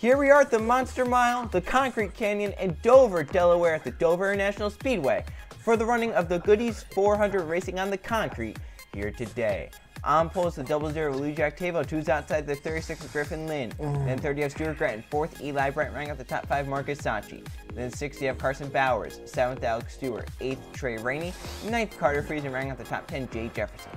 Here we are at the Monster Mile, the Concrete Canyon, in Dover, Delaware at the Dover International Speedway for the running of the Goodies 400 Racing on the Concrete here today. On pole is the 00 Lee Jack Tavo, 2's outside the 36 Griffin Lynn, then 30 have Stuart Gratton, 4th Eli Bright, running out the top 5 Marcus Sachi, then 6th you have Carson Bowers, 7th Alex Stewart, 8th Trey Rainey, 9th Carter Friesen, running out the top 10 Jay Jefferson.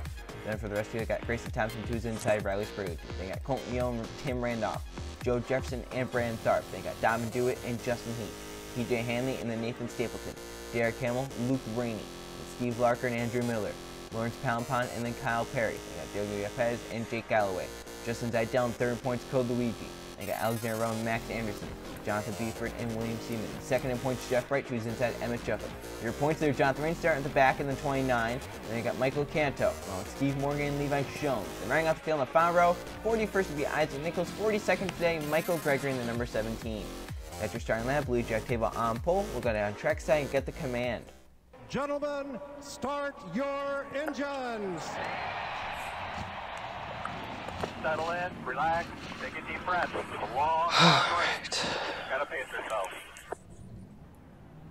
Then for the rest of you, I got Grayson Thompson, 2's inside Riley Sprague. They got Colton Yo and Tim Randolph, Joe Jefferson and Brandon Tharp. They got Dom Dewitt and Justin Heath, PJ Hanley and then Nathan Stapleton, Derek Hamill, Luke Rainey, Steve Larker and Andrew Miller, Lawrence Palmpon and then Kyle Perry. They got Diogo Yepes and Jake Galloway. Justin Zidell in 3rd points, Code Luigi. They got Alexander Rowe and Max Anderson, Jonathan Beeford and William Seaman. 2nd in points, Jeff Bright, who's inside Emmett Shuffle. Your points there, Jonathan Rain starting at the back in the 29. And then you got Michael Canto, Steve Morgan and Levi Schoen. Then running off the field in the final row, 41st would be Isaac Nichols, 42nd today, Michael Gregory in the number 17. That's your starting lineup. Blue Jack Table on pole. We'll go down track side and get the command. Gentlemen, start your engines. Settle in, relax, take a deep breath. It's a long race. Gotta pace yourself.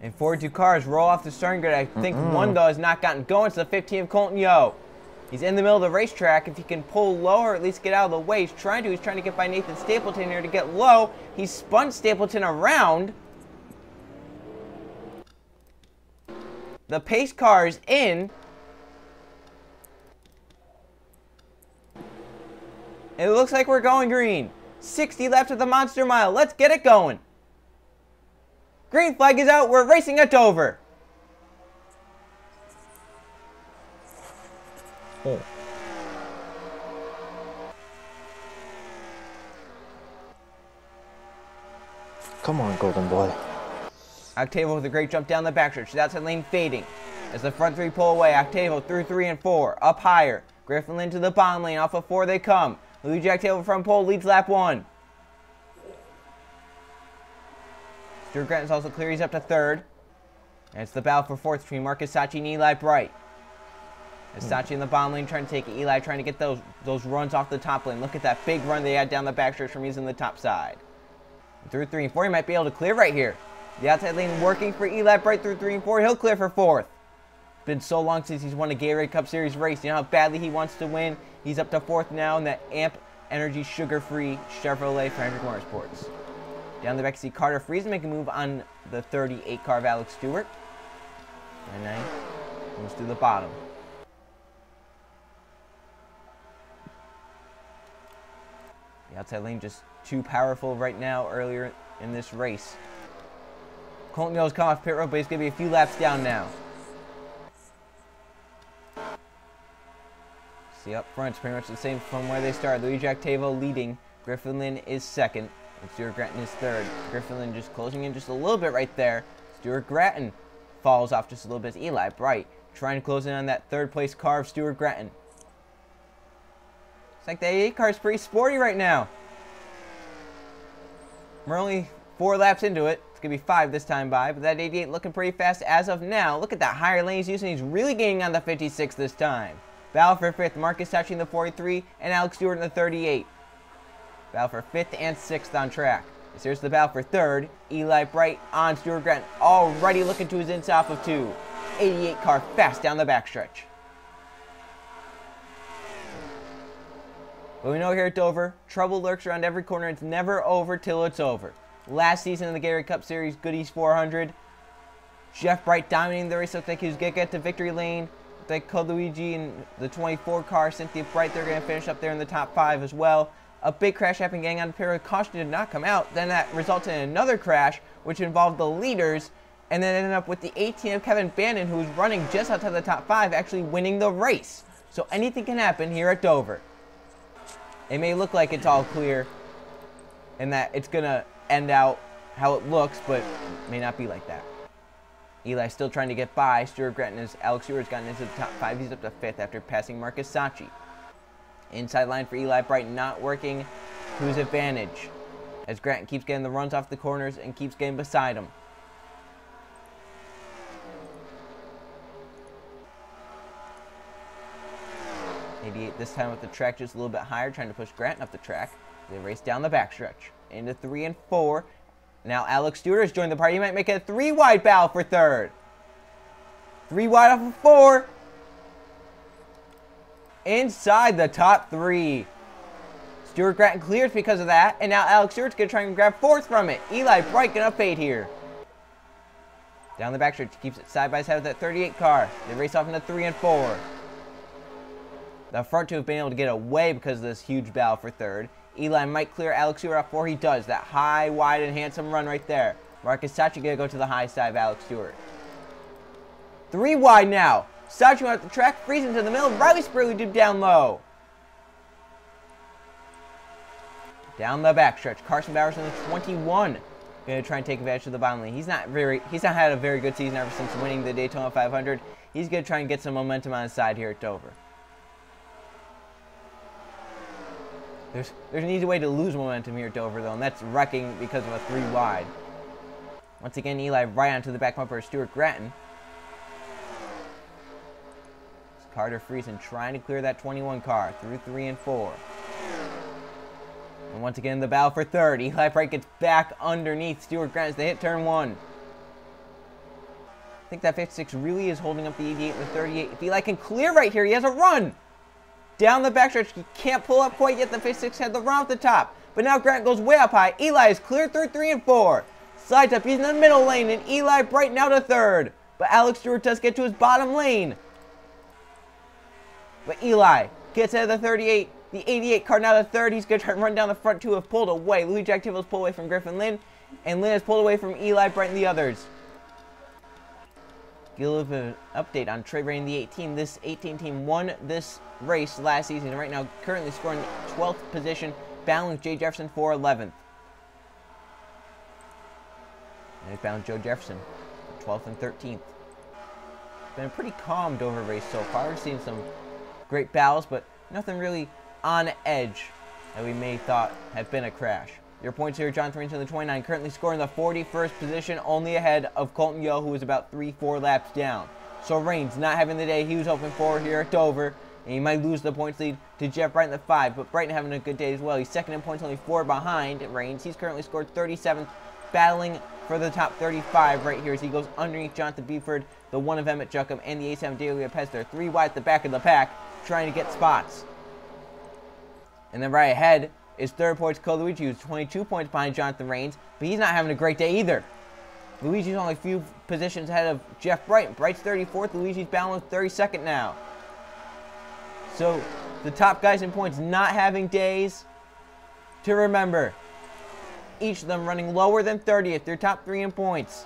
And 42 cars roll off the starting grid. I think one, though, has not gotten going. It's the 15 of Colton Yo. He's in the middle of the racetrack. If he can pull low or at least get out of the way, he's trying to. He's trying to get by Nathan Stapleton here to get low. He spun Stapleton around. The pace car is in. It looks like we're going green. 60 left of the Monster Mile. Let's get it going. Green flag is out. We're racing at Dover. Oh. Come on, golden boy. Octavo with a great jump down the backstretch. She's outside lane fading. As the front 3 pull away, Octavo through 3 and 4. Up higher. Griffin Lynn to the bottom lane. Off of 4 they come. Louis Jack Taylor front pole leads lap 1. Stuart Gratton's also clear. He's up to 3rd. And it's the battle for 4th between Marcus Sachi and Eli Bright. As Sachi in the bottom lane trying to take it. Eli trying to get those runs off the top lane. Look at that big run they had down the backstretch from using the top side. Through 3 and 4, he might be able to clear right here. The outside lane working for Eli Bright through 3 and 4. He'll clear for 4th. Been so long since he's won a Gatorade Cup Series race. You know how badly he wants to win. He's up to 4th now in that Amp Energy sugar-free Chevrolet for Hendrick Motorsports. Down the back, you see Carter Friesen making a move on the 38 car of Alex Stewart. 99 moves to the bottom. The outside lane just too powerful right now earlier in this race. Colton Yo's come off pit road, but he's going to be a few laps down now. See up front, it's pretty much the same from where they started. Louis Jack Tavo leading. Griffin Lynn is 2nd. And Stuart Gratton is 3rd. Griffin Lynn just closing in just a little bit right there. Stuart Gratton falls off just a little bit. Eli Bright trying to close in on that 3rd place car of Stuart Gratton. It's like the 88 car is pretty sporty right now. We're only 4 laps into it. It's going to be 5 this time by, but that 88 looking pretty fast as of now. Look at that higher lane he's using. He's really gaining on the 56 this time. Battle for 5th, Marcus touching the 43, and Alex Stewart in the 38. Battle for 5th and 6th on track. Here's the battle for 3rd. Eli Bright on Stuart Gratton, already looking to his inside of 2. 88 car fast down the backstretch. But we know here at Dover, trouble lurks around every corner. It's never over till it's over. Last season in the Gatorade Cup Series, Goodies 400. Jeff Bright dominating the race. Looked like he was going to get to victory lane. Like Luigi and the 24 car, Cynthia Bright, they're going to finish up there in the top 5 as well. A big crash happened getting on the pit road. Caution did not come out. Then that resulted in another crash, which involved the leaders, and then ended up with the 18 of Kevin Bannon, who was running just outside the top 5, actually winning the race. So anything can happen here at Dover. It may look like it's all clear and that it's going to end out how it looks, but it may not be like that. Eli still trying to get by. Stuart Gratton as Alex Stewart's gotten into the top 5. He's up to 5th after passing Marcus Sachi. Inside line for Eli Bright not working to his advantage as Gratton keeps getting the runs off the corners and keeps getting beside him. This time with the track just a little bit higher, trying to push Gratton up the track. They race down the backstretch into 3 and 4. Now Alex Stewart has joined the party. He might make it a 3-wide battle for third. 3 wide off of 4. Inside the top 3. Stuart Grattan clears because of that, and now Alex Stewart's going to try and grab 4th from it. Eli Bright going to fade here. Down the backstretch, keeps it side by side with that 38 car. They race off into 3 and 4. The front 2 have been able to get away because of this huge battle for third. Eli might clear Alex Stewart off 4. He does. That high, wide, and handsome run right there. Marcus Sachi going to go to the high side of Alex Stewart. 3 wide now. Sachi went up the track. Friesen to the middle. Riley Spurley did down low. Down the backstretch. Carson Bowers in the 21. Going to try and take advantage of the bottom lane. He's not had a very good season ever since winning the Daytona 500. He's going to try and get some momentum on his side here at Dover. There's an easy way to lose momentum here at Dover, though, and that's wrecking because of a 3 wide. Once again, Eli right onto the back bumper of Stuart Grattan. It's Carter Friesen trying to clear that 21 car through 3 and 4. And once again, the battle for third. Eli Bright gets back underneath Stuart Grattan as they hit turn 1. I think that 56 really is holding up the 88 and the 38. If Eli can clear right here, he has a run. Down the backstretch, he can't pull up quite yet. The 56 had the run off the top. But now Grant goes way up high. Eli is cleared through 3 and 4. Slides up, he's in the middle lane, and Eli Bright now to third. But Alex Stewart does get to his bottom lane. But Eli gets out of the 38. The 88 car now to third. He's going to try and run down the front 2 have pulled away. Louis Jack Tibble's pulled away from Griffin Lynn. And Lynn has pulled away from Eli Bright and the others. Give a little bit of an update on Trey Ray and the 18. This 18 team won this race last season, and right now currently scoring the 12th position, battling with Jay Jefferson for 11th. And they found Joe Jefferson, 12th and 13th. Been a pretty calm Dover race so far. We've seen some great battles, but nothing really on edge that we may thought had been a crash. Your points here, Jonathan Rains in the 29, currently scoring the 41st position, only ahead of Colton Yo, who was about 3-4 laps down. So Rains not having the day he was hoping for here at Dover, and he might lose the points lead to Jeff Bright in the 5, but Brighton having a good day as well. He's second in points, only 4 behind Rains. He's currently scored 37th, battling for the top 35 right here as he goes underneath Jonathan Beeford, the 1 of Emmett Juckham, and the A7 Daily Lopez. They're 3 wide at the back of the pack, trying to get spots. And then right ahead is third points Luigi, who's 22 points behind Jonathan Rains, but he's not having a great day either. Luigi's only a few positions ahead of Jeff Bright. Bright's 34th, Luigi's balanced 32nd now. So the top guys in points not having days to remember. Each of them running lower than 30th, their top 3 in points.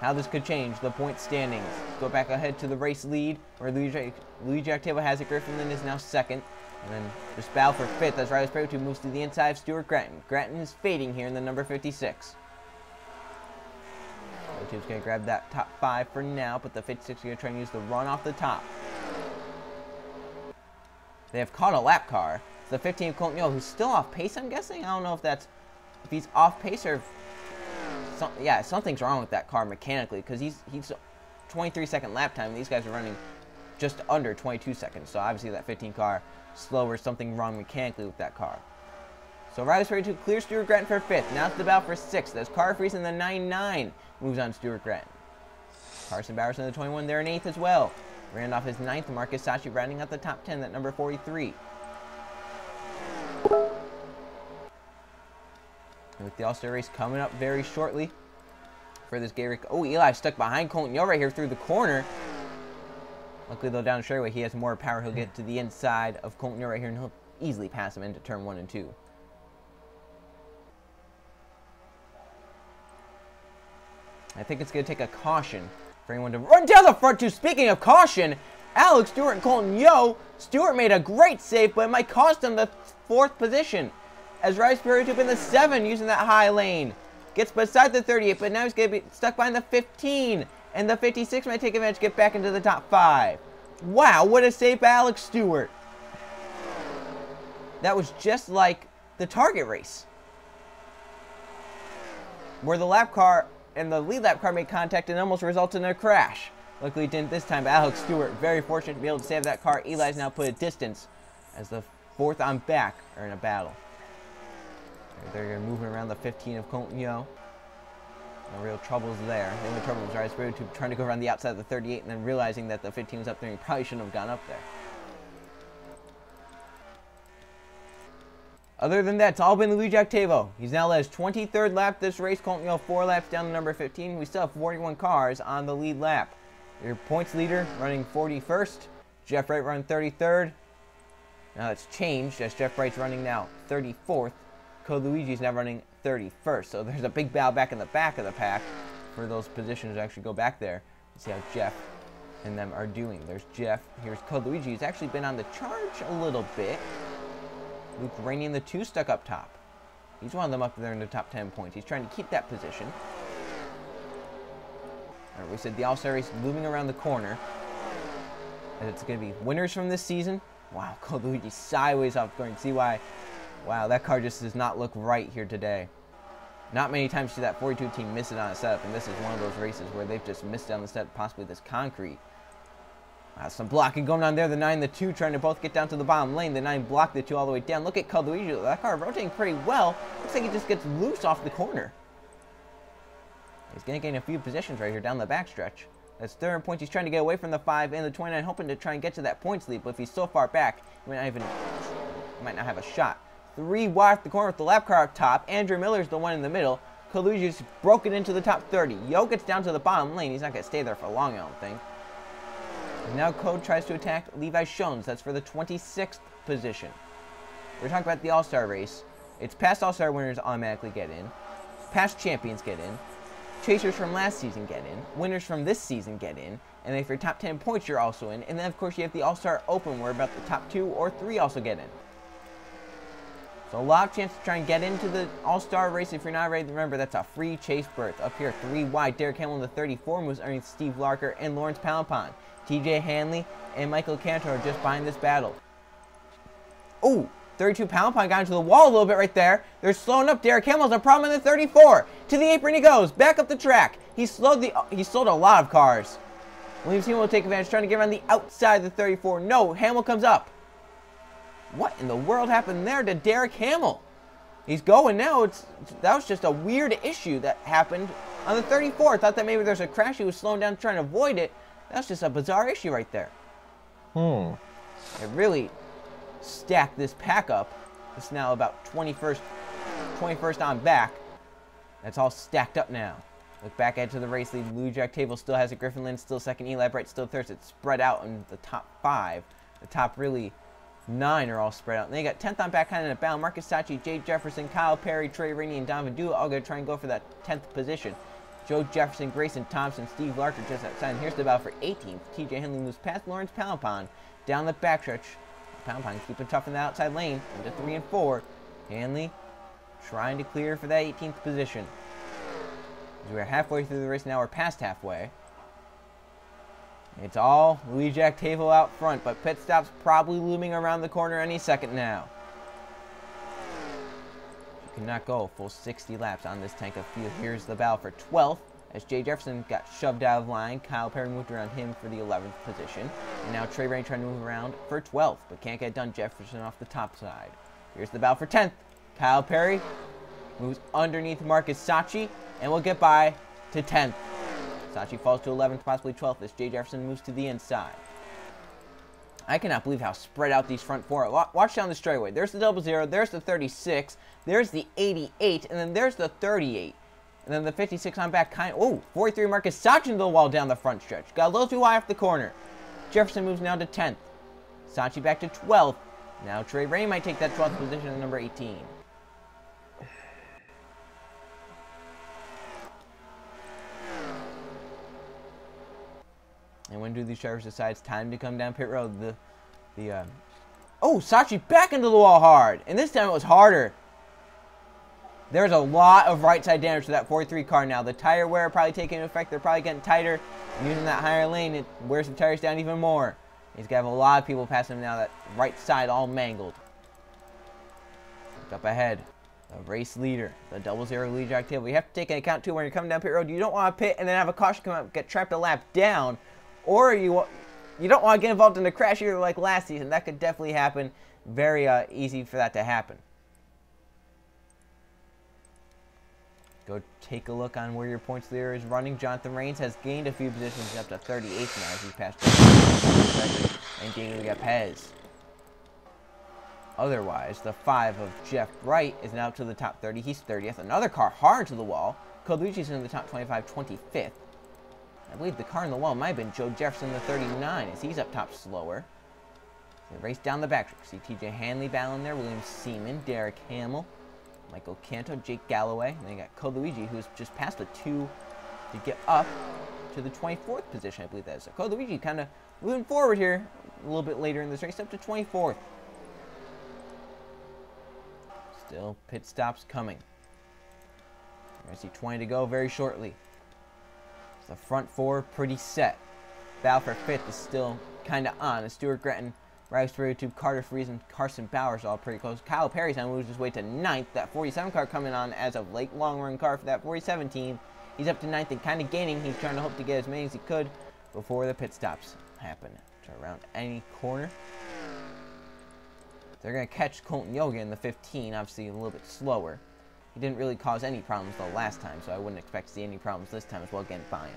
How this could change the point standings. Let's go back ahead to the race lead, where Luigi Octavo has it. Griffin Lynn is now second. And then just battle for 5th as Riley Spray 2 moves to the inside of Stuart Grattan. Grattan is fading here in the number 56. The 2's going to grab that top 5 for now, but the 56 is going to try and use the run off the top. They have caught a lap car. It's the 15 Colton Yo, who's still off pace, I'm guessing. I don't know if he's off pace or if something's wrong with that car mechanically, because he's 23-second lap time, and these guys are running just under 22 seconds. So obviously that 15 car slower, something wrong mechanically with that car. So Riley Spray 2 clears Stuart Grattan for 5th. Now it's the battle for 6th. As Carter Friesen, the 9-9, moves on Stuart Grattan. Carson Bowers in the 21, they're in 8th as well. Randolph is 9th. Marcus Sachi rounding out the top 10, that number 43. And with the All-Star race coming up very shortly for this Gary. Oh, Eli stuck behind Colton Yo right here through the corner. Luckily, though, down the straightaway, he has more power. He'll get to the inside of Colton Yo right here, and he'll easily pass him into turn 1 and 2. I think it's going to take a caution for anyone to run down the front 2. Speaking of caution, Alex Stewart and Colton Yo. Stewart made a great save, but it might cost him the 4th position. As Riley Spray 2 in the 7 using that high lane. Gets beside the 38, but now he's going to be stuck behind the 15. And the 56 might take advantage to get back into the top 5. Wow, what a save by Alex Stewart. That was just like the Target race, where the lap car and the lead lap car made contact and almost resulted in a crash. Luckily it didn't this time, but Alex Stewart, very fortunate to be able to save that car. Eli's now put a distance as the 4th on back are in a battle. They're moving around the 15 of Colton Yo. No real troubles there. The only trouble was Rise Road trying to go around the outside of the 38 and then realizing that the 15 was up there and he probably shouldn't have gone up there. Other than that, it's all been Luigi Octavo. He's now led his 23rd lap this race. Colton Yo 4 laps down to number 15. We still have 41 cars on the lead lap. Your points leader running 41st. Jeff Wright running 33rd. Now it's changed as Jeff Wright's running now 34th. Code Luigi's now running 31st. So there's a big battle back in the back of the pack for those positions to actually go back there and see how Jeff and them are doing. There's Jeff. Here's Code Luigi. He's actually been on the charge a little bit. Luke Rainey in the 2 stuck up top. He's one of them up there in the top 10 points. He's trying to keep that position. All right, we said the All-Star race looming around the corner. And it's going to be winners from this season. Wow, Code Luigi sideways off the corner. See why? Wow, that car just does not look right here today. Not many times see that 42 team miss it on a setup, and this is one of those races where they've just missed it on the setup, possibly this concrete. Some blocking going on there. The 9 and the 2 trying to both get down to the bottom lane. The 9 blocked the 2 all the way down. Look at Code Luigi. That car rotating pretty well. Looks like he just gets loose off the corner. He's going to gain a few positions right here down the backstretch. That's 30 points. He's trying to get away from the 5 and the 29, hoping to try and get to that points lead. But if he's so far back, he might not have a shot. 3 wide off the corner with the lap car up top. Andrew Miller's the one in the middle. Code Luigi's broken into the top 30. Yo gets down to the bottom lane. He's not going to stay there for long, I don't think. And now Code tries to attack Levi Shones. That's for the 26th position. We're talking about the All-Star race. It's past All-Star winners automatically get in. Past champions get in. Chasers from last season get in. Winners from this season get in. And then if you're top 10 points, you're also in. And then, of course, you have the All-Star Open where about the top 2 or 3 also get in. So a lot of chance to try and get into the All-Star race. If you're not ready, remember that's a free chase berth. Up here, 3 wide. Derek Hamill in the 34 moves underneath Steve Larker and Lawrence Palapon. TJ Hanley and Michael Cantor are just behind this battle. Oh, 32 Palapon got into the wall a little bit right there. They're slowing up. Derek Hamill's a problem in the 34. To the apron he goes. Back up the track. He slowed a lot of cars. Williams Team will take advantage, trying to get around the outside of the 34. No, Hamill comes up. What in the world happened there to Derek Hamill? He's going now. That was just a weird issue that happened on the 34. I thought that maybe there's a crash. He was slowing down trying to avoid it. That's just a bizarre issue right there. It really stacked this pack up. It's now about 21st on back. That's all stacked up now. Look back ahead to the race lead. Luigi Octavo still has it. Griffin Lynn still second. Eli Bright still third. It's spread out in the top 5. The top really 9 are all spread out. And then you got 10th on back kind of in a battle. Marcus Sachi, Jay Jefferson, Kyle Perry, Trey Rainey, and Donovan Dua all going to try and go for that 10th position. Joe Jefferson, Grayson Thompson, Steve Larker just outside. And here's the battle for 18th. TJ Henley moves past Lawrence Palapon down the backstretch. Palapon keeping tough in the outside lane into 3 and 4. Hanley trying to clear for that 18th position. As we're halfway through the race now, we're past halfway. It's all Luigi Octavo out front, but pit stop's probably looming around the corner any second now. Cannot go a full 60 laps on this tank of fuel. Here's the battle for 12th as Jay Jefferson got shoved out of line. Kyle Perry moved around him for the 11th position. And now Trey Rain trying to move around for 12th, but can't get done. Jefferson off the top side. Here's the battle for 10th. Kyle Perry moves underneath Marcus Sachi and will get by to 10th. Sachi falls to 11th, possibly 12th as Jay Jefferson moves to the inside. I cannot believe how spread out these front 4 are. Watch down the straightaway. There's the 00, there's the 36, there's the 88, and then there's the 38. And then the 56 on back. 43 Marcus Sachi into the wall down the front stretch. Got a little too high off the corner. Jefferson moves now to 10th. Sachi back to 12th. Now Trey Ray might take that 12th position at number 18. And when do these drivers decide it's time to come down pit road? Sachi back into the wall hard. And this time it was harder. There's a lot of right side damage to that 43 car now. The tire wear probably taking effect. They're probably getting tighter. And using that higher lane, it wears the tires down even more. He's going to have a lot of people passing him now. That right side all mangled. Look up ahead. The race leader, the 00 Luigi Octavo. You have to take into account too when you're coming down pit road. You don't want to pit and then have a caution come up, get trapped a lap down. Or you don't want to get involved in a crash either like last season. That could definitely happen. Very easy for that to happen. Go take a look on where your points leader is running. Jonathan Rains has gained a few positions up to 38th now as he's passed and gained Pez. Otherwise, the 5 of Jeff Bright is now up to the top 30. He's 30th. Another car hard to the wall. Code in the top 25, 25th. I believe the car in the wall might have been Joe Jefferson, the 39, as he's up top slower. They race down the back. See TJ Hanley battling there. William Seaman, Derek Hamill, Michael Canto, Jake Galloway. And then you got Code who's just passed the 2 to get up to the 24th position, I believe that is. So Code kind of moving forward here a little bit later in this race, up to 24th. Still pit stops coming. I see 20 to go very shortly. The front 4 pretty set. Battle for 5th is still kind of on. As Stuart Gretton, Riley Tube, Carter Friesen, Carson Bowers all pretty close. Kyle Perry's on moves his way to 9th. That 47 car coming on as of late. Long run car for that 47 team. He's up to 9th and kind of gaining. He's trying to hope to get as many as he could before the pit stops happen. To around any corner. They're going to catch Colton Yoga in the 15, obviously a little bit slower. He didn't really cause any problems the last time, so I wouldn't expect to see any problems this time as well getting by him.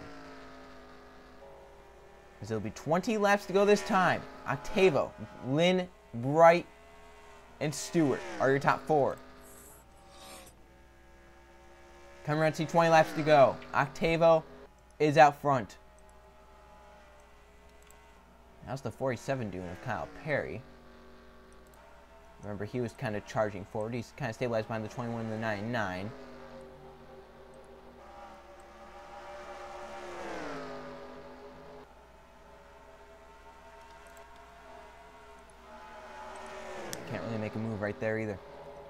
Because there'll be 20 laps to go this time. Octavo, Lynn, Bright, and Stewart are your top 4. Come around, see 20 laps to go. Octavo is out front. How's the 47 doing with Kyle Perry? Remember, he was kind of charging forward. He's kind of stabilized behind the 21 and the 99. Can't really make a move right there either.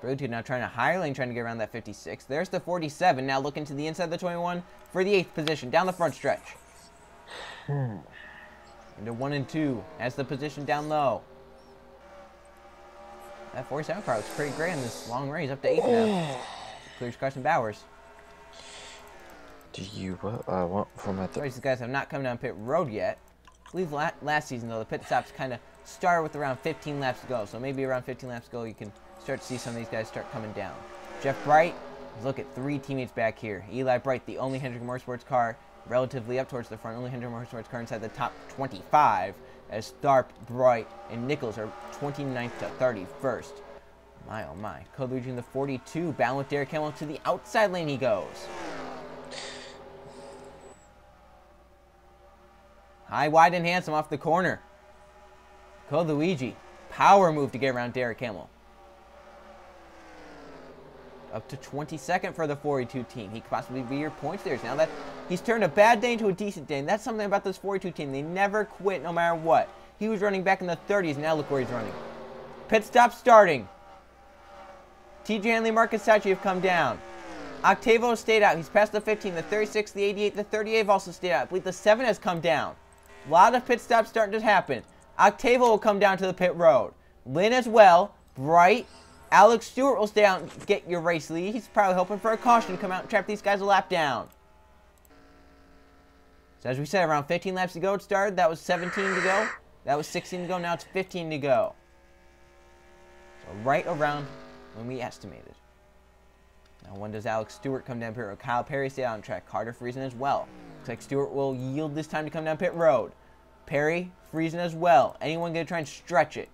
Bluetooth now trying to higher lane, trying to get around that 56. There's the 47. Now looking to the inside of the 21 for the 8th position. Down the front stretch. Into 1 and 2. As the position down low. That 47 car looks pretty great in this long race, up to 8th now. Clears Carson Bowers. Do you want from my These guys have not come down pit road yet. I believe last season, though, the pit stops kind of started with around 15 laps to go. So maybe around 15 laps to go, you can start to see some of these guys start coming down. Jeff Bright, look at 3 teammates back here. Eli Bright, the only Hendrick Motorsports car relatively up towards the front, only Hendrick Motorsports car inside the top 25. As Tharp, Bright, and Nichols are 29th to 31st. My, oh my. Code in the 42, bound with Derek Hamill to the outside lane he goes. High, wide, and handsome off the corner. Code Luigi, power move to get around Derek Hamill. Up to 22nd for the 42 team. He could possibly be your points leaders. Now that he's turned a bad day into a decent day, and that's something about this 42 team. They never quit no matter what. He was running back in the 30s, now look where he's running. Pit stop starting. TJ Hanley, Marcus Sachi have come down. Octavo stayed out. He's past the 15, the 36, the 88, the 38 have also stayed out. I believe the 7 has come down. A lot of pit stops starting to happen. Octavo will come down to the pit road. Lynn as well. Bright. Alex Stewart will stay out and get your race lead. He's probably hoping for a caution to come out and trap these guys a lap down. So as we said, around 15 laps to go it started. That was 17 to go. That was 16 to go. Now it's 15 to go. So right around when we estimated. Now when does Alex Stewart come down pit road? Kyle Perry stay out on track. Carter Friesen as well. Looks like Stewart will yield this time to come down pit road. Perry, Friesen as well. Anyone going to try and stretch it?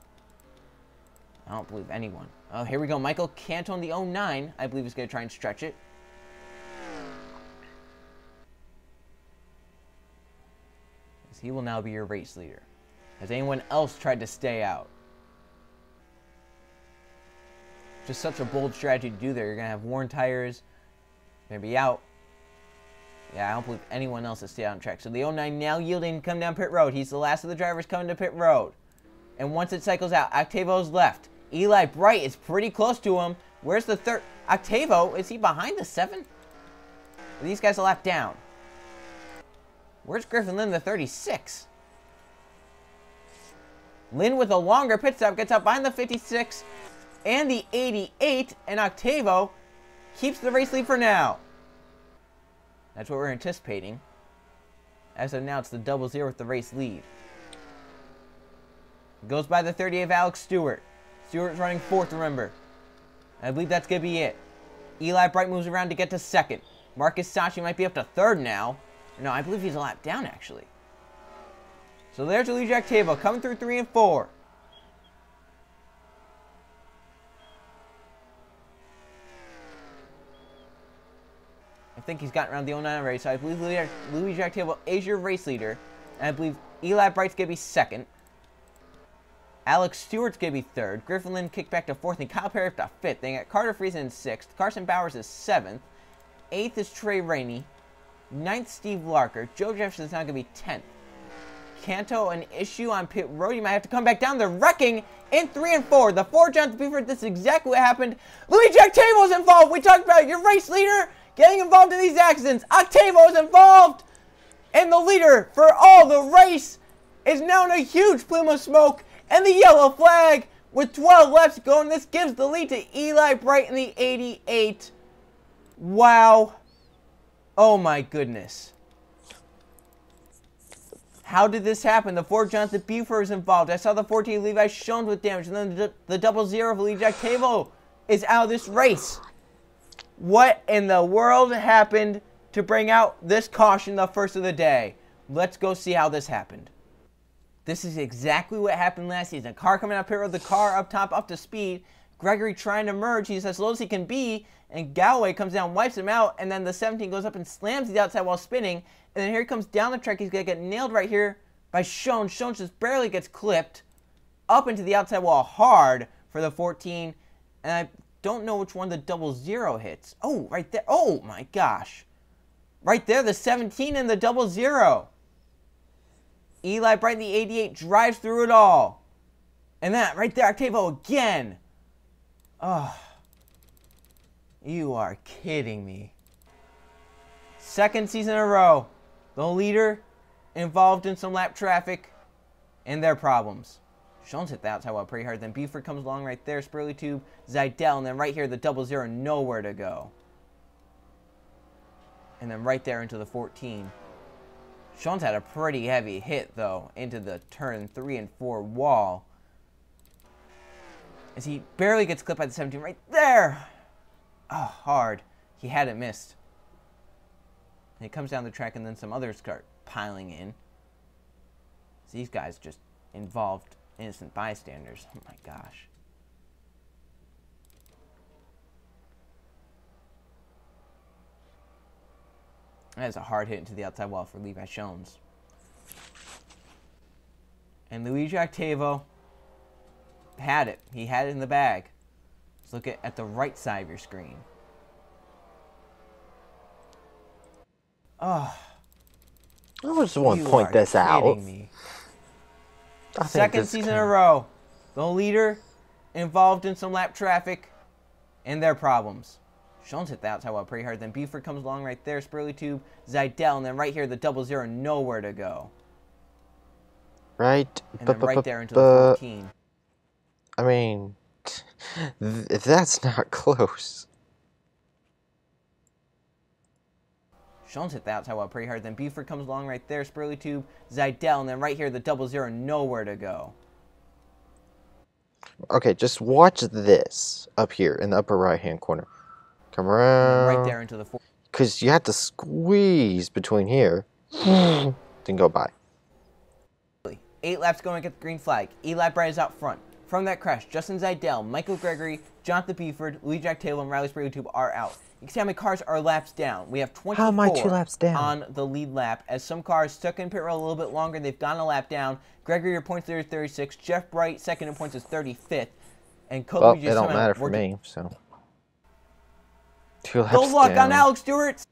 I don't believe anyone. Oh, here we go. Michael Canton, the 09, I believe is going to try and stretch it. As he will now be your race leader. Has anyone else tried to stay out? Just such a bold strategy to do there. You're going to have worn tires. Going to be out. Yeah, I don't believe anyone else has stayed out on track. So the 09 now yielding to come down pit road. He's the last of the drivers coming to pit road. And once it cycles out, Octavo's left. Eli Bright is pretty close to him. Where's the third? Octavo, is he behind the 7? Are these guys a lap down? Where's Griffin Lynn, the 36? Lynn with a longer pit stop gets up behind the 56 and the 88, and Octavo keeps the race lead for now. That's what we're anticipating. As of now, it's the 00 with the race lead. Goes by the 38 of Alex Stewart. Stewart's running 4th, remember. I believe that's going to be it. Eli Bright moves around to get to 2nd. Marcus Sachi might be up to third now. No, I believe he's a lap down, actually. So there's Lee Jack Table coming through 3 and 4. I think he's gotten around the 09 race, so I believe Louis Jack Table is your race leader. And I believe Eli Bright's going to be second. Alex Stewart's going to be third. Griffin Lynn kicked back to fourth, and Kyle Perry up to fifth. Then you got Carter Friesen in sixth. Carson Bowers is seventh. Eighth is Trey Rainey. Ninth, Steve Larker. Joe Jefferson's now going to be 10th. Canto, an issue on pit road. You might have to come back down. They're wrecking in 3 and 4. The 4 Jonathan Buford, this is exactly what happened. Louis Jack Table's involved. We talked about it. Your race leader getting involved in these accidents. Octavo is involved. And the leader for all the race is now in a huge plume of smoke. And the yellow flag with 12 laps going. This gives the lead to Eli Bright in the 88. Wow. Oh my goodness. How did this happen? The 4 Jonathan Buford is involved. I saw the 14 Levi Shones with damage. And then the 00 of Lee Jack Table is out of this race. What in the world happened to bring out this caution the first of the day? Let's go see how this happened. This is exactly what happened last season. A car coming out pit road, the car up top, up to speed. Gregory trying to merge. He's as slow as he can be. And Galloway comes down, wipes him out. And then the 17 goes up and slams the outside while spinning. And then here he comes down the track. He's going to get nailed right here by Shones. Shones just barely gets clipped up into the outside wall hard for the 14. And I don't know which one the 00 hits. Oh, right there. Oh, my gosh. Right there, the 17 and the 00. Eli Bright in the 88 drives through it all. And that right there, Octavo again. Oh, you are kidding me. Second season in a row. The leader involved in some lap traffic and their problems. Shones hit the outside wall pretty hard. Then Buford comes along right there. Spurley Tube, Zidell. And then right here, the 00, nowhere to go. And then right there into the 14. Shones had a pretty heavy hit, though, into the turn 3 and 4 wall. As he barely gets clipped by the 17 right there. Oh, hard. He had it missed. And he comes down the track, and then some others start piling in. These guys just involved innocent bystanders. Oh, my gosh. That is a hard hit into the outside wall for Levi Shones. And Luigi Octavo had it. He had it in the bag. Let's look at the right side of your screen. Oh. I just want to point this out. Me. Second season in a row. The leader involved in some lap traffic and their problems. Shones hit the outside wall pretty hard. Then Buford comes along right there. Spurley Tube, Zidell. And then right here, the 00, nowhere to go. Right. And then right there into the 14. I mean, if that's not close. Shones hit the outside wall pretty hard. Then Buford comes along right there. Spurley Tube, Zidell. And then right here, the 00, nowhere to go. Okay, just watch this up here in the upper right-hand corner. Come around. Right there into the 4. Because you have to squeeze between here. Then go by. 8 laps going to get the green flag. Eli Bright is out front. From that crash, Justin Zidell, Michael Gregory, Jonathan Buford, Lee Jack Taylor, and Riley Spurley Tube are out. You can see how many cars are laps down. We have 24 how am I 2 laps down? On the lead lap, as some cars stuck in pit road a little bit longer. They've gone a lap down. Gregory, your points there is 36. Jeff Bright, second in points, is 35th. And Kobe well, just it don't matter for me, so. 2 laps Good luck down. on Alex Stewart.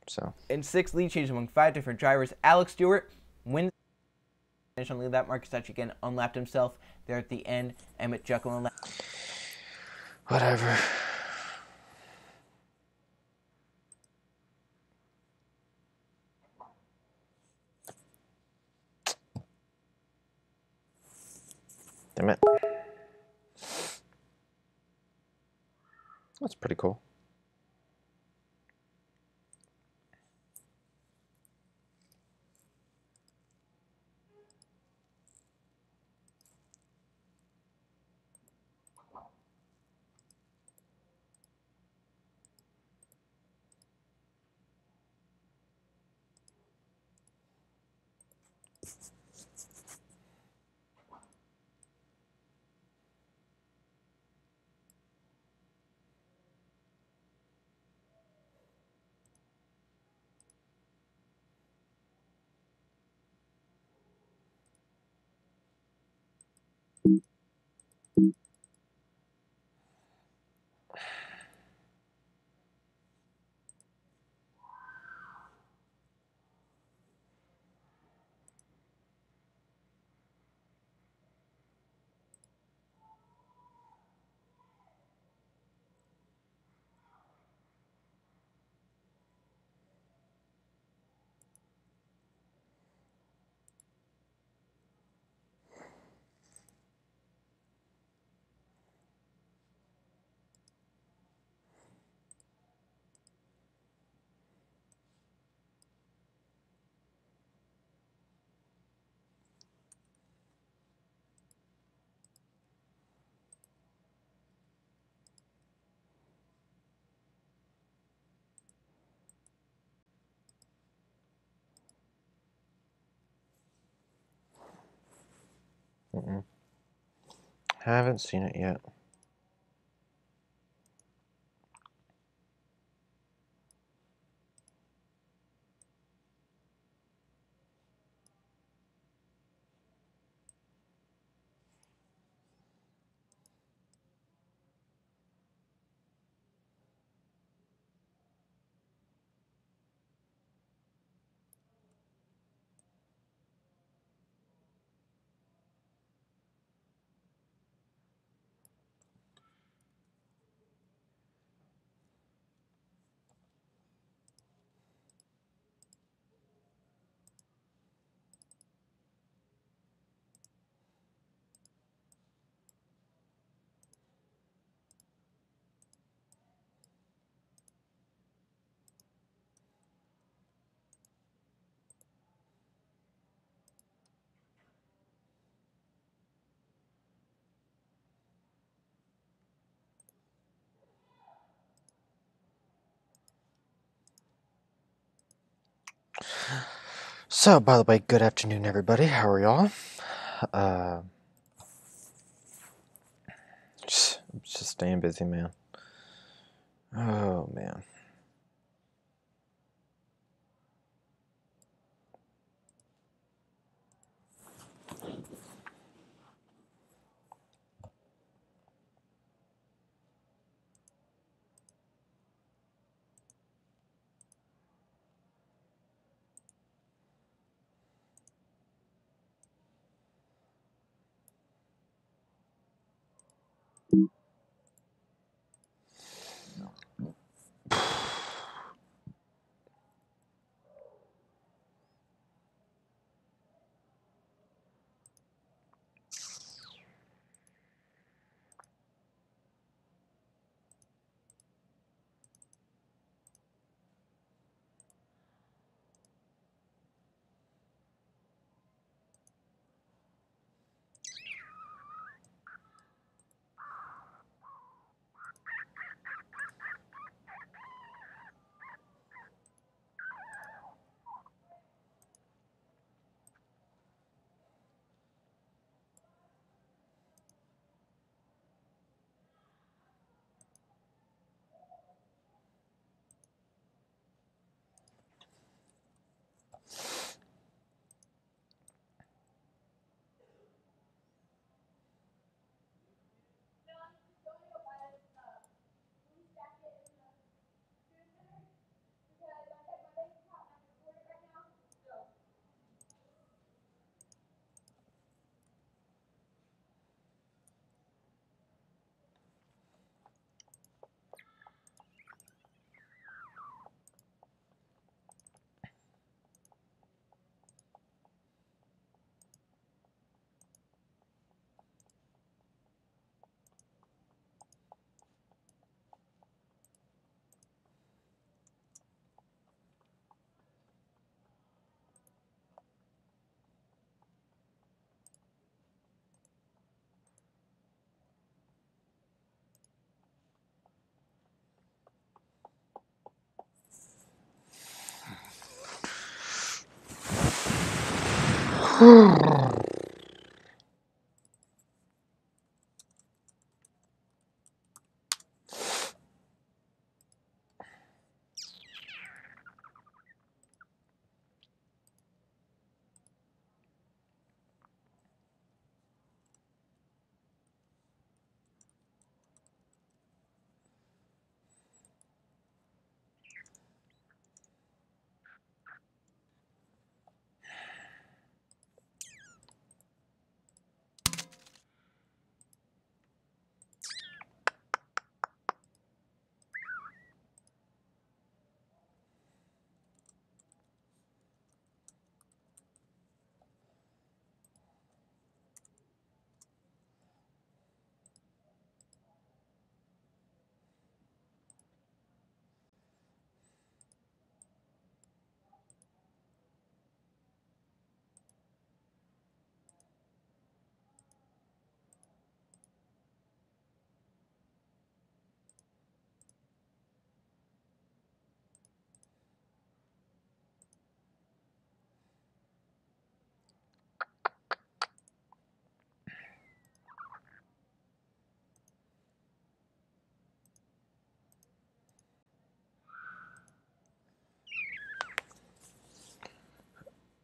So. In 6 lead changes among 5 different drivers. Alex Stewart wins. Finish on the lead lap. Marcus Dutch again unlapped himself there at the end. Emmett Jekyll unlapped. Whatever. Damn it. That's pretty cool. Haven't seen it yet. So, by the way, good afternoon, everybody. How are y'all? Just staying busy, man. Oh, man.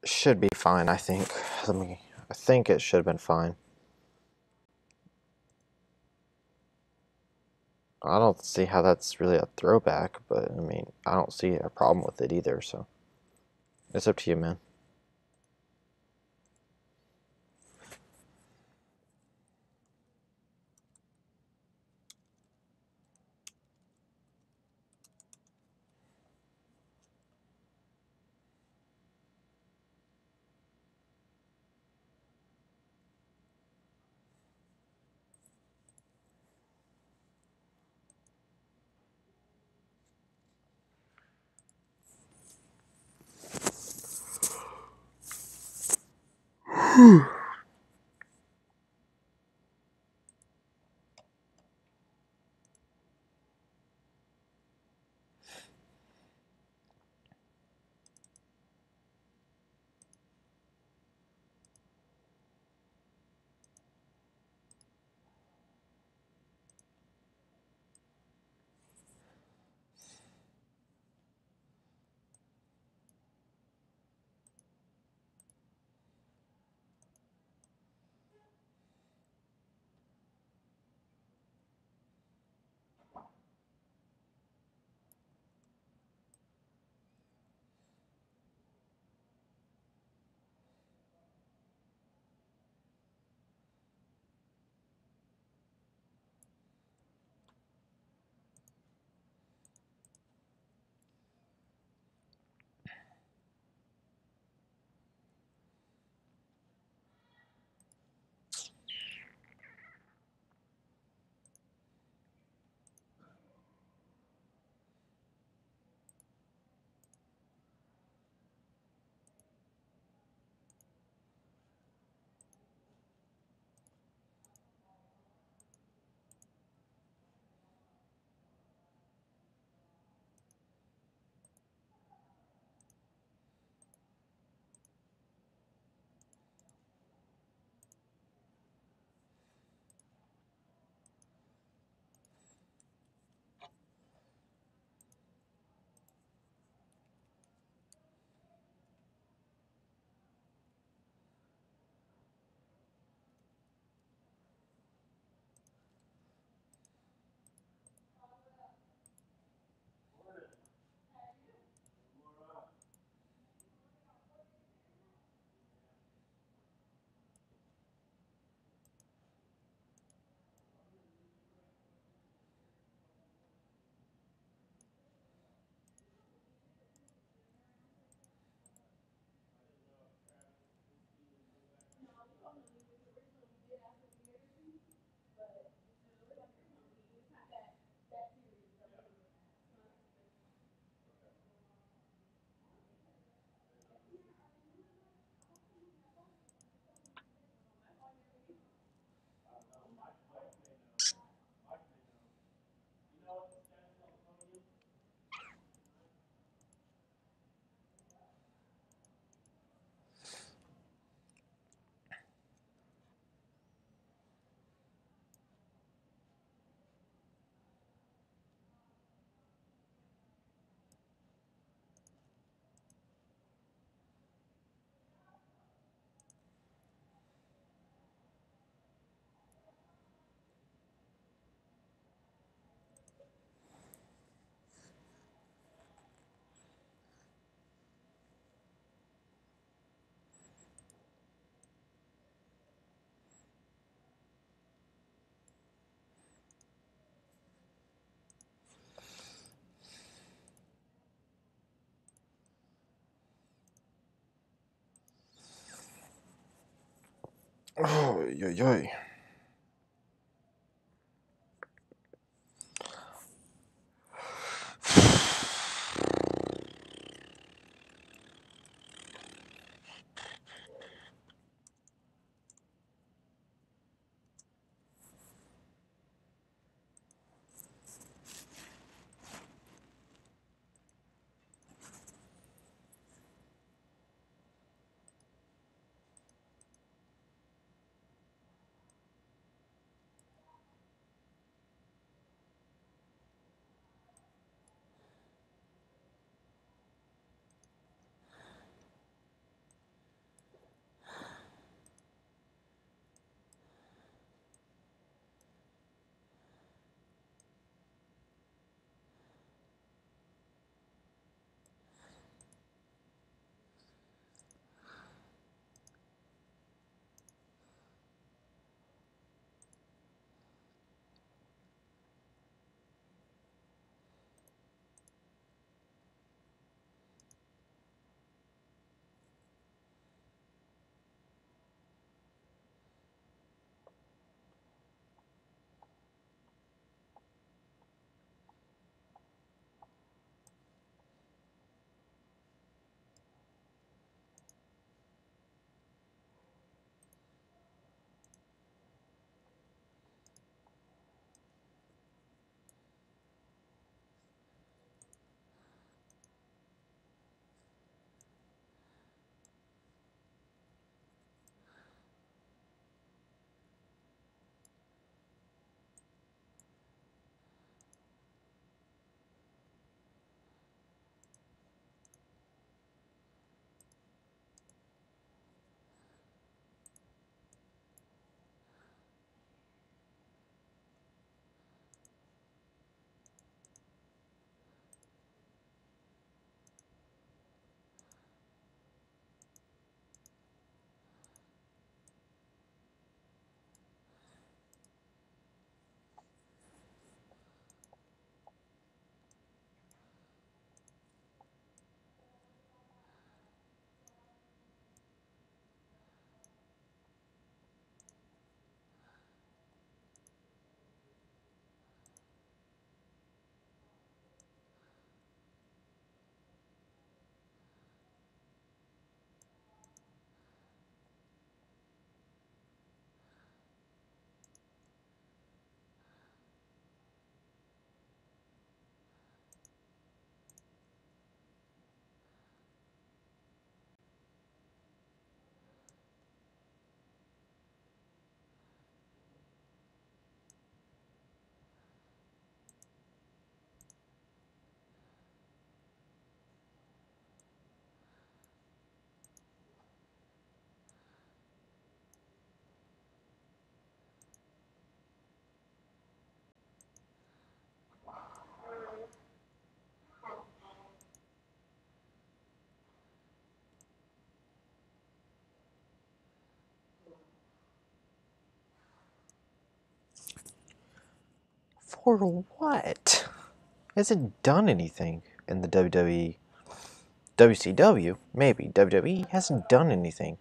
Should be fine, I think. I think it should have been fine. I don't see how that's really a throwback, but I mean, I don't see a problem with it either, so it's up to you, man. Oh, yoy, yoy. For what? Hasn't done anything in the WWE. WCW, maybe. WWE hasn't done anything.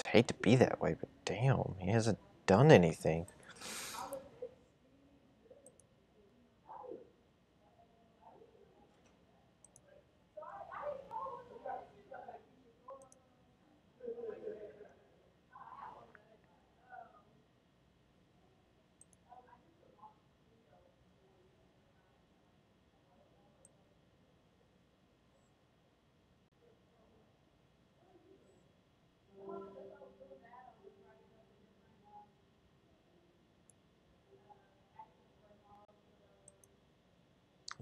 I hate to be that way, but damn, he hasn't done anything.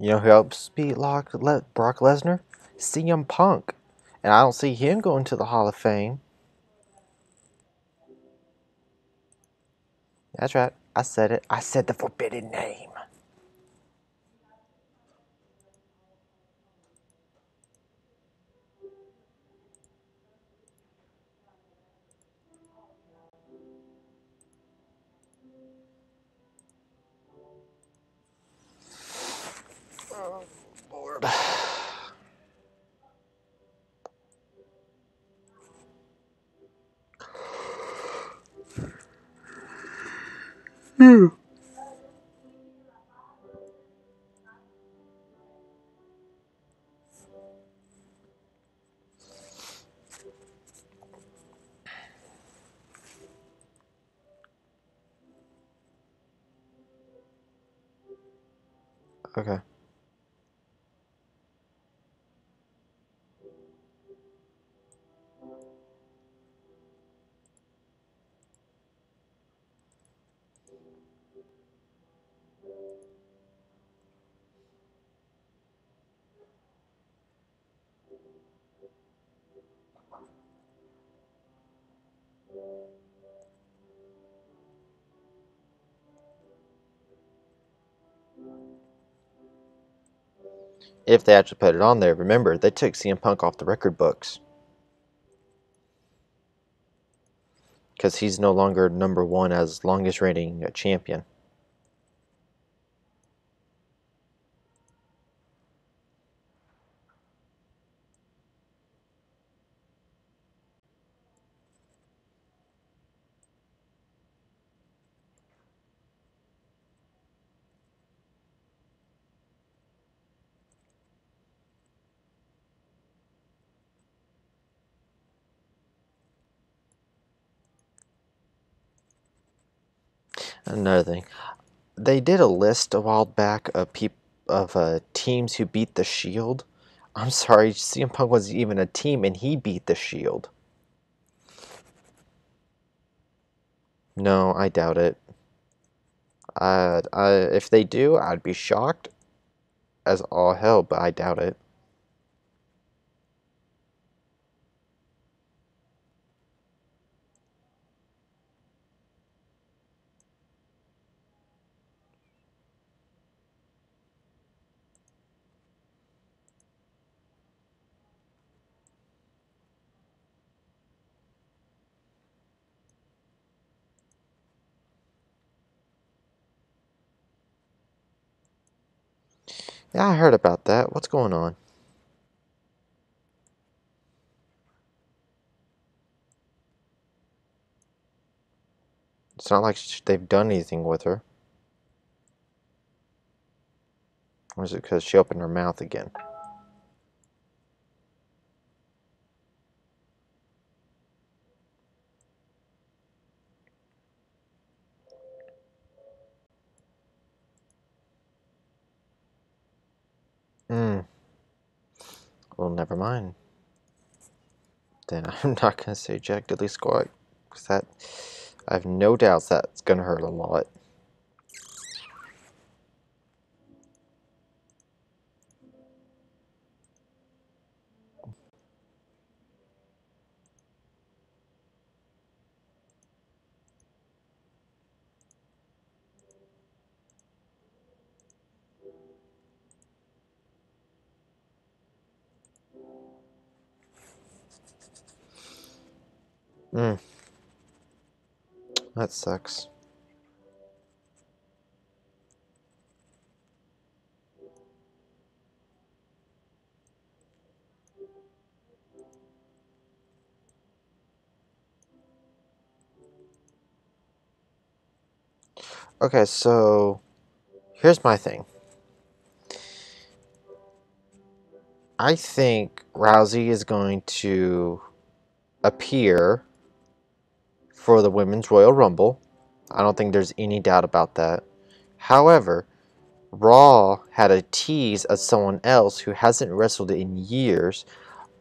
You know who helps beat Brock Lesnar? CM Punk. And I don't see him going to the Hall of Fame. That's right. I said it. I said the forbidden name. Oh, Lord. Okay. If they actually put it on there, remember, they took CM Punk off the record books. Because he's no longer #1 as longest reigning champion. Another thing, they did a list a while back of teams who beat the Shield. I'm sorry, CM Punk wasn't even a team, and he beat the Shield. No, I doubt it. If they do, I'd be shocked as all hell, but I doubt it. Yeah, I heard about that. What's going on? It's not like they've done anything with her. Or is it because she opened her mouth again? Well, never mind. Then I'm not going to say Jack Diddley Squat. Because that, I have no doubts that's going to hurt a lot. That sucks. Okay, so here's my thing. I think Rousey is going to appear for the Women's Royal Rumble. I don't think there's any doubt about that. However, Raw had a tease of someone else who hasn't wrestled in years.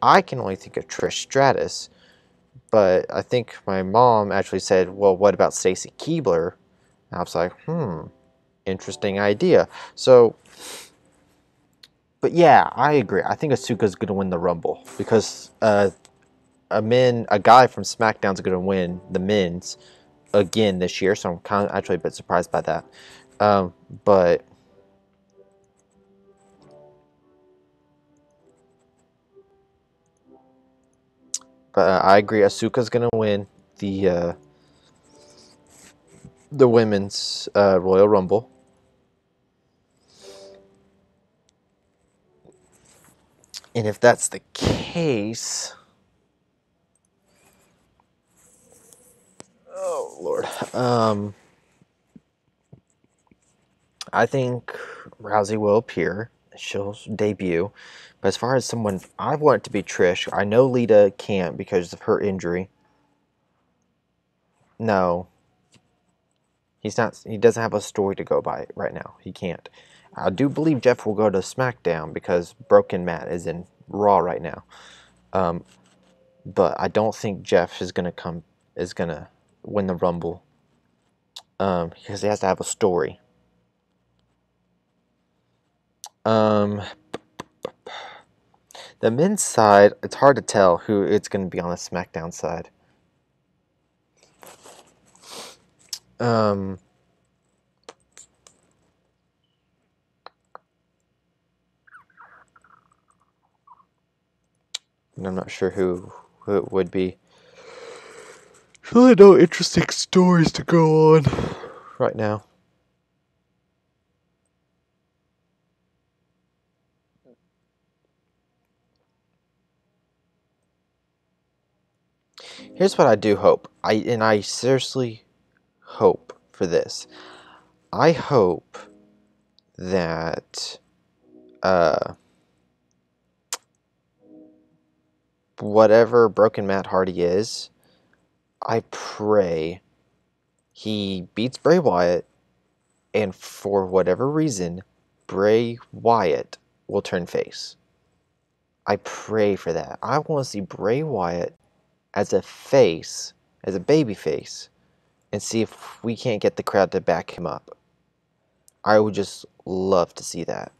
I can only think of Trish Stratus. But I think my mom actually said, well, what about Stacy Keibler? And I was like, interesting idea. So, but yeah, I agree. I think Asuka's going to win the Rumble. Because a guy from SmackDown's going to win the men's again this year. So I'm kind of actually a bit surprised by that. But I agree. Asuka's going to win the women's Royal Rumble. And if that's the case, oh Lord, I think Rousey will appear. She'll debut. But as far as someone I want it to be Trish, I know Lita can't because of her injury. No. He's not. He doesn't have a story to go by right now. He can't. I do believe Jeff will go to SmackDown because Broken Matt is in Raw right now. But I don't think Jeff is gonna win the Rumble. Because he has to have a story. The men's side, it's hard to tell who it's going to be on the SmackDown side. I'm not sure who it would be. There's really no interesting stories to go on right now. Here's what I do hope. I seriously hope for this. I hope that whatever Broken Matt Hardy is, I pray he beats Bray Wyatt, and for whatever reason, Bray Wyatt will turn face. I pray for that. I want to see Bray Wyatt as a face, as a baby face, and see if we can't get the crowd to back him up. I would just love to see that.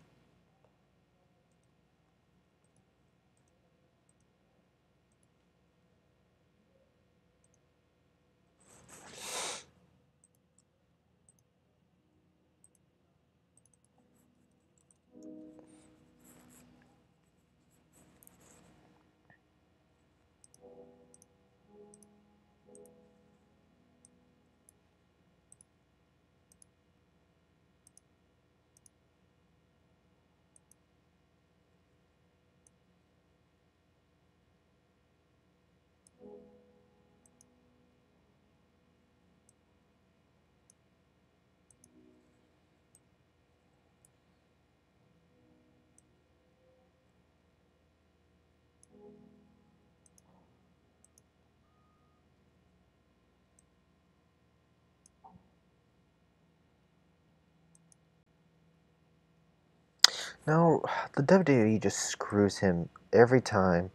No, the WWE just screws him every time.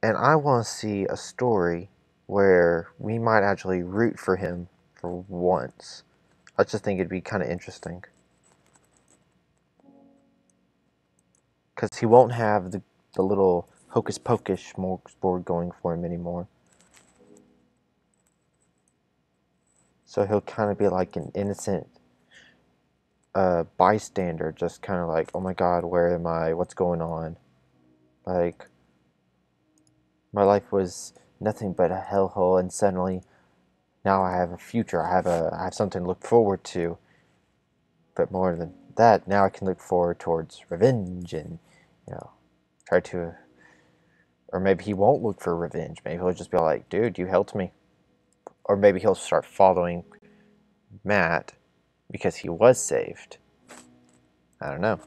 And I want to see a story where we might actually root for him for once. I just think it'd be kind of interesting. Because he won't have the little hocus pocus smorgasbord going for him anymore. So he'll kind of be like an innocent bystander, just kind of like, oh my god, where am I? What's going on? Like, my life was nothing but a hellhole, and suddenly, now I have a future. I have something to look forward to. But more than that, now I can look forward towards revenge and, try to. Or maybe he won't look for revenge. Maybe he'll just be like, dude, you helped me. Or maybe he'll start following Matt because he was saved. I don't know.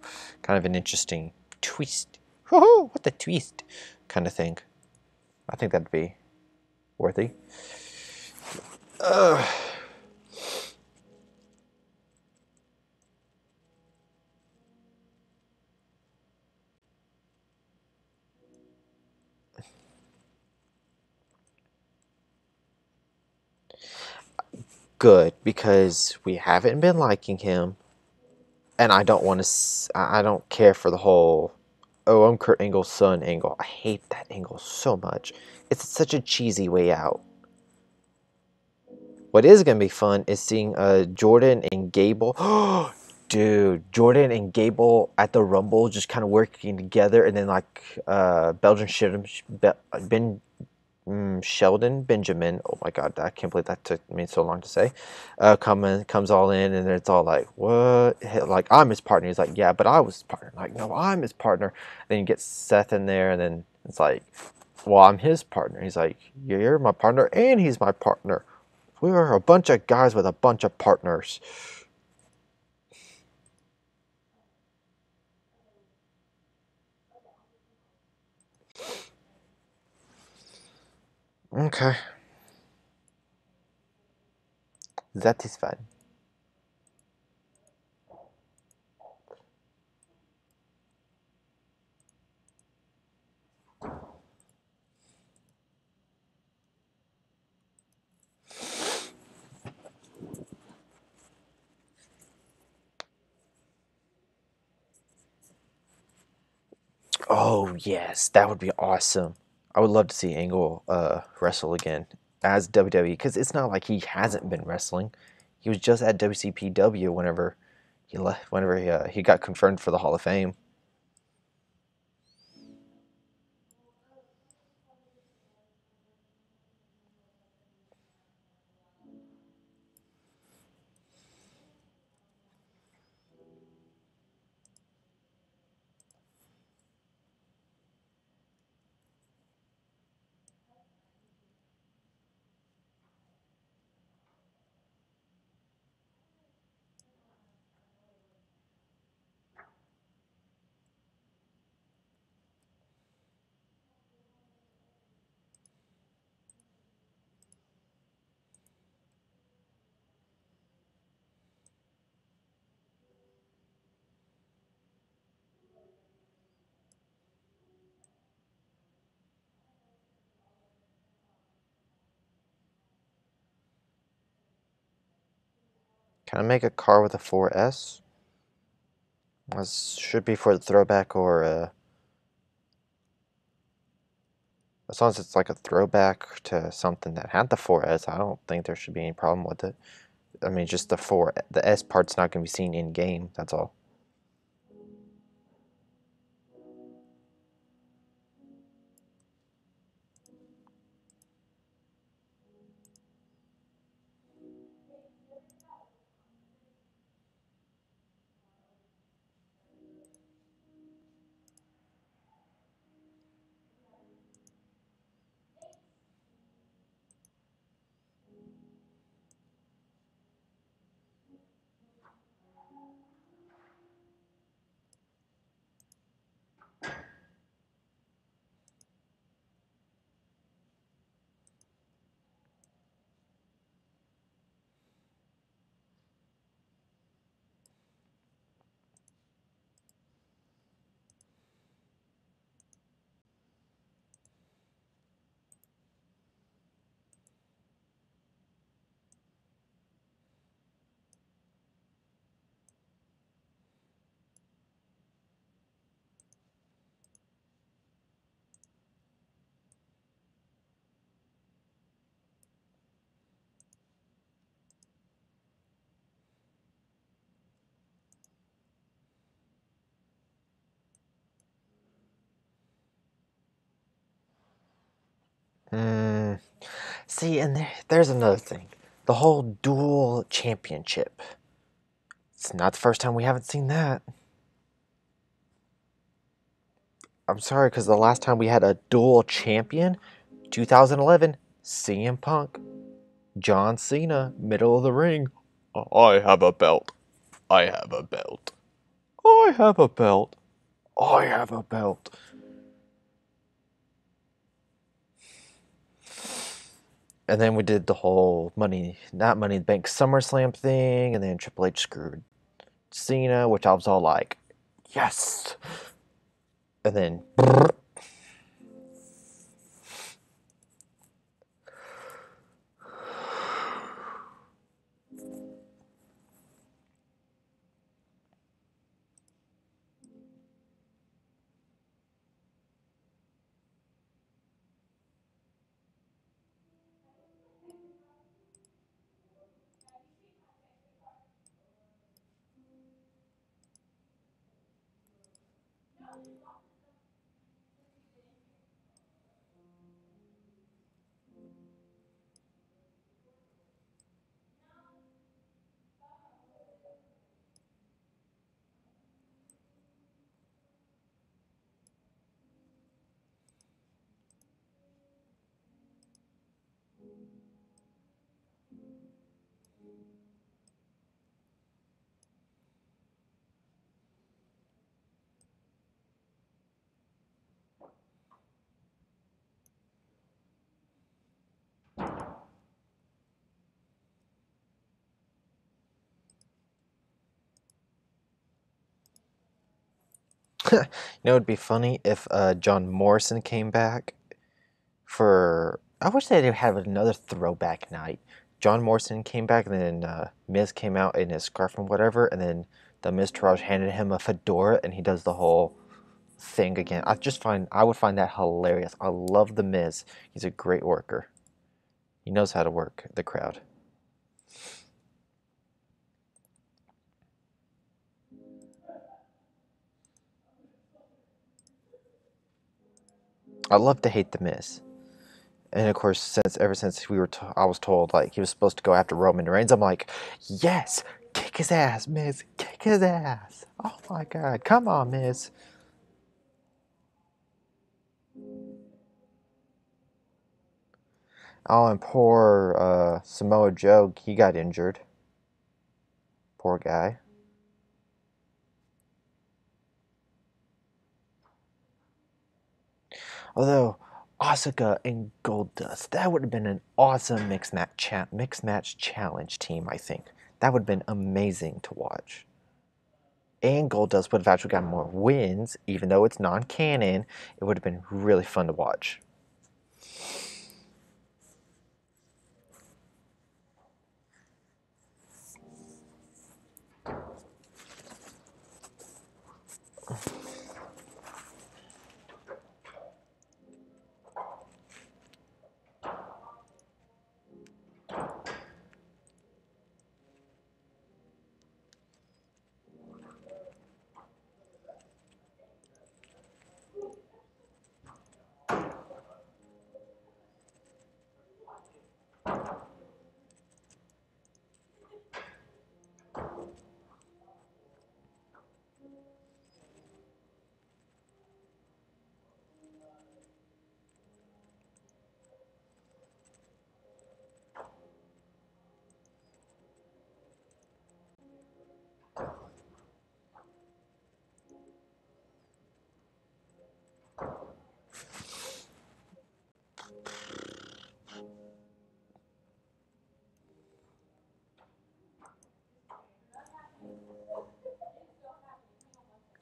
Kind of an interesting twist. Woohoo! What the twist? Kind of thing. I think that'd be worthy. Good, because we haven't been liking him, and I don't want to. I don't care for the whole, oh, I'm Kurt Angle's son angle. I hate that angle so much. It's such a cheesy way out. What is gonna be fun is seeing Jordan and Gable. Dude, Jordan and Gable at the Rumble just kind of working together, and then like Belgian Sheldon Benjamin. Oh my god, I can't believe that took me so long to say. Comes all in, and it's all like, what? Like, I'm his partner. He's like, yeah, but I was his partner. Like, no, I'm his partner. Then you get Seth in there, and then it's like, well, I'm his partner. He's like, you're my partner, and he's my partner. We are a bunch of guys with a bunch of partners. Okay. That is fine. Oh, yes, that would be awesome. I would love to see Angle wrestle again as WWE, because it's not like he hasn't been wrestling. He was just at WCPW whenever he left, whenever he got confirmed for the Hall of Fame. Can I make a car with a 4S? This should be for the throwback, or as long as it's like a throwback to something that had the 4S, I don't think there should be any problem with it. I mean, just the S part's not going to be seen in game, that's all. See, and there's another thing. The whole dual championship. It's not the first time we haven't seen that. I'm sorry, because the last time we had a dual champion, 2011, CM Punk, John Cena, middle of the ring. I have a belt. I have a belt. I have a belt. I have a belt. And then we did the whole not Money in the Bank SummerSlam thing, and then Triple H screwed Cena, which I was all like, yes. And then, You know, it'd be funny if John Morrison came back for. I wish they'd have another throwback night. John Morrison came back, and then Miz came out in his scarf and whatever, and then the Miz Taraj handed him a fedora, and he does the whole thing again. I would find that hilarious. I love the Miz. He's a great worker. He knows how to work the crowd. I love to hate the Miz. And of course, ever since I was told like he was supposed to go after Roman Reigns, I'm like, yes, kick his ass, Miz, kick his ass. Oh my God, come on, Miz. Oh, and poor Samoa Joe, he got injured. Poor guy. Although Asuka and Goldust, that would have been an awesome mixed match challenge team. I think that would have been amazing to watch. And Goldust would have actually gotten more wins, even though it's non-canon. It would have been really fun to watch.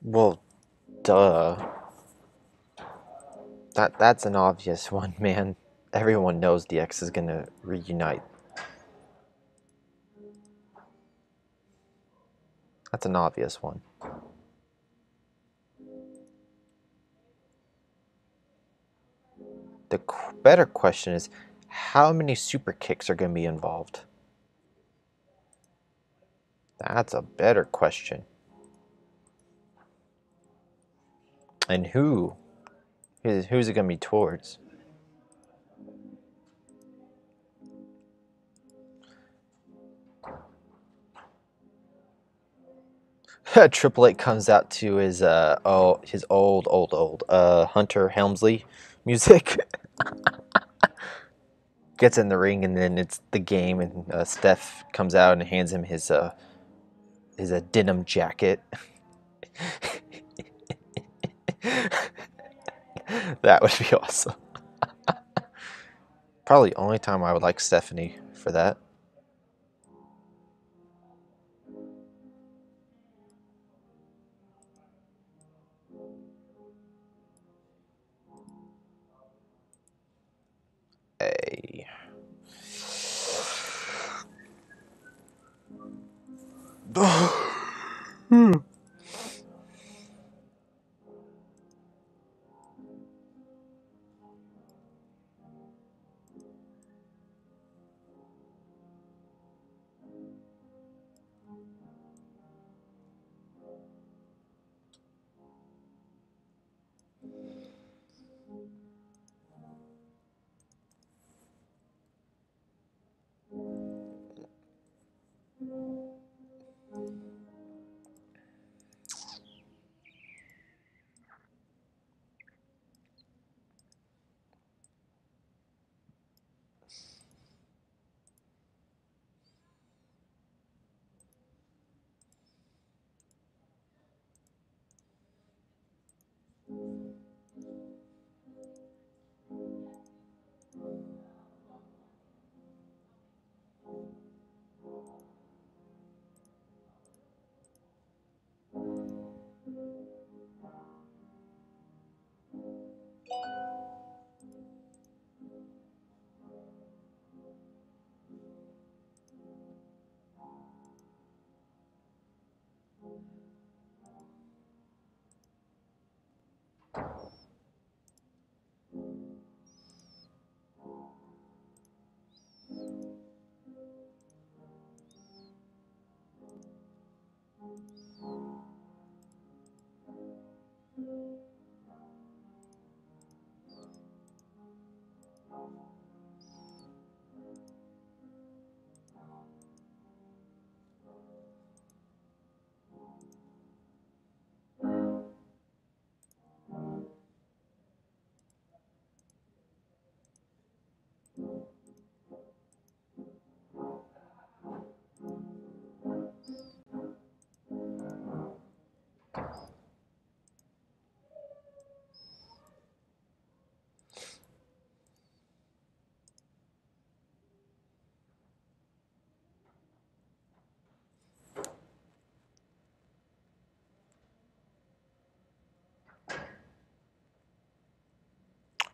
Well, duh. That's an obvious one, man. Everyone knows DX is gonna reunite. That's an obvious one. The better question is, how many super kicks are going to be involved? That's a better question. And who's it going to be towards? Triple H comes out to his old Hunter Helmsley music. Gets in the ring, and then it's the game, and Steph comes out and hands him his denim jacket. That would be awesome. Probably the only time I would like Stephanie for that. Hey.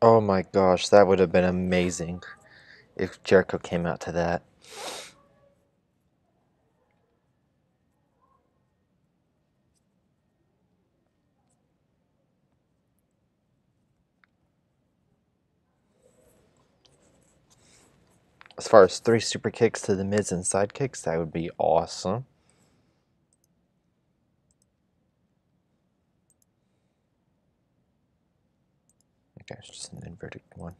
Oh my gosh, that would have been amazing if Jericho came out to that. As far as 3 super kicks to the mids and side kicks, that would be awesome. Okay, it's just an inverted one.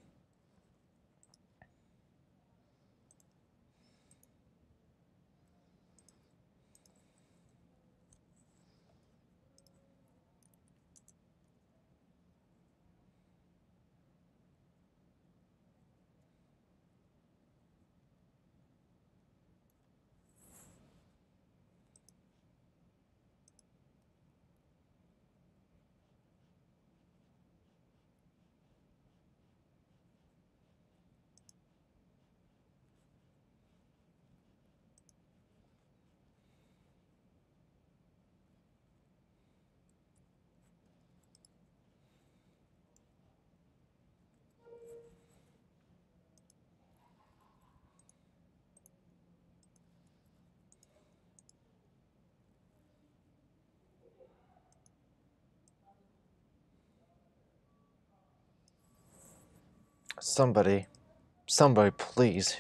Somebody please.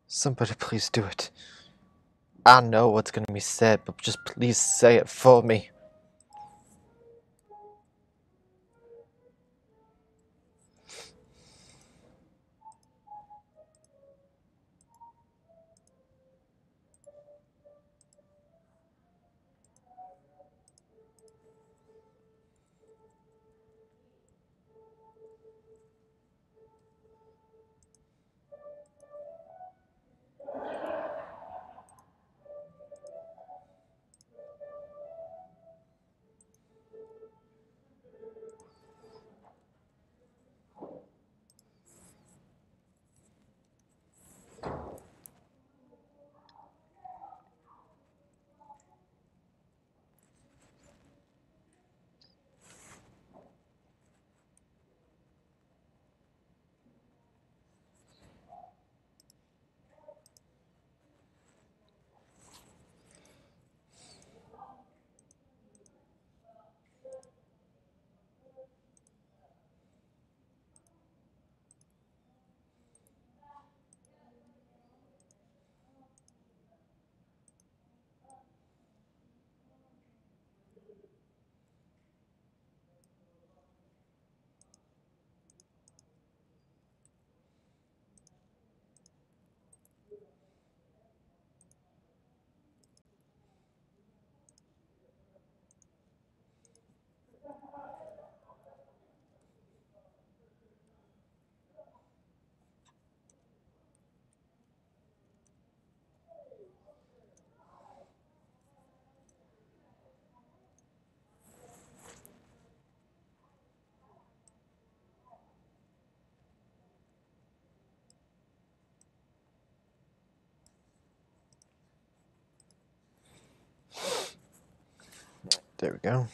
Somebody please do it. I know what's gonna be said, but just please say it for me. There we go.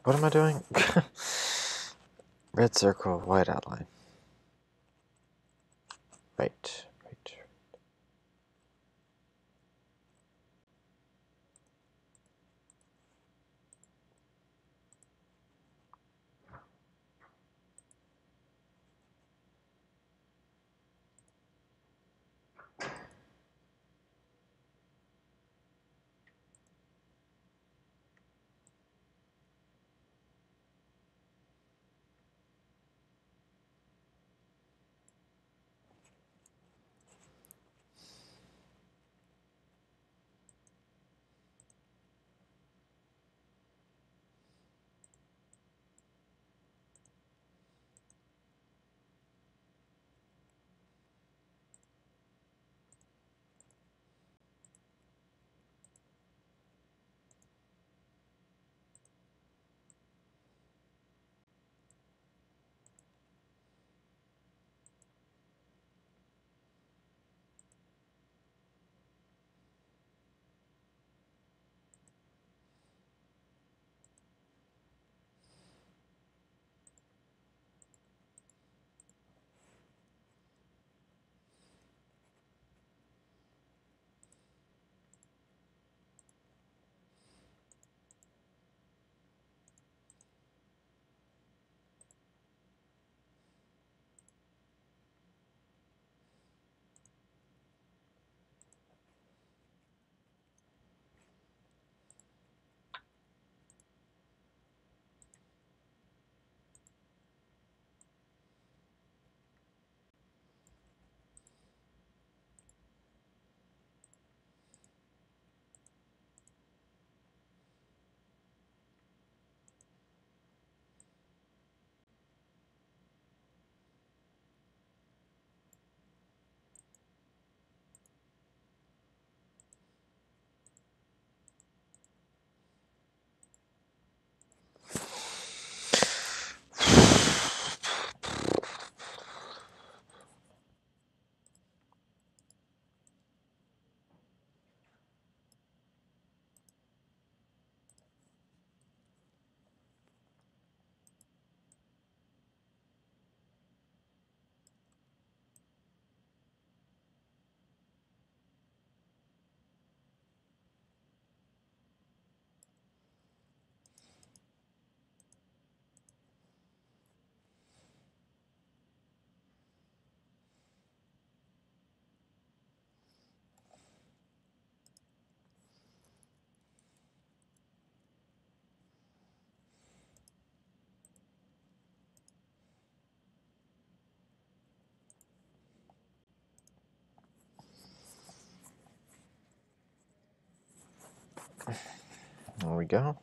What am I doing? Red circle, white outline. Right. There we go.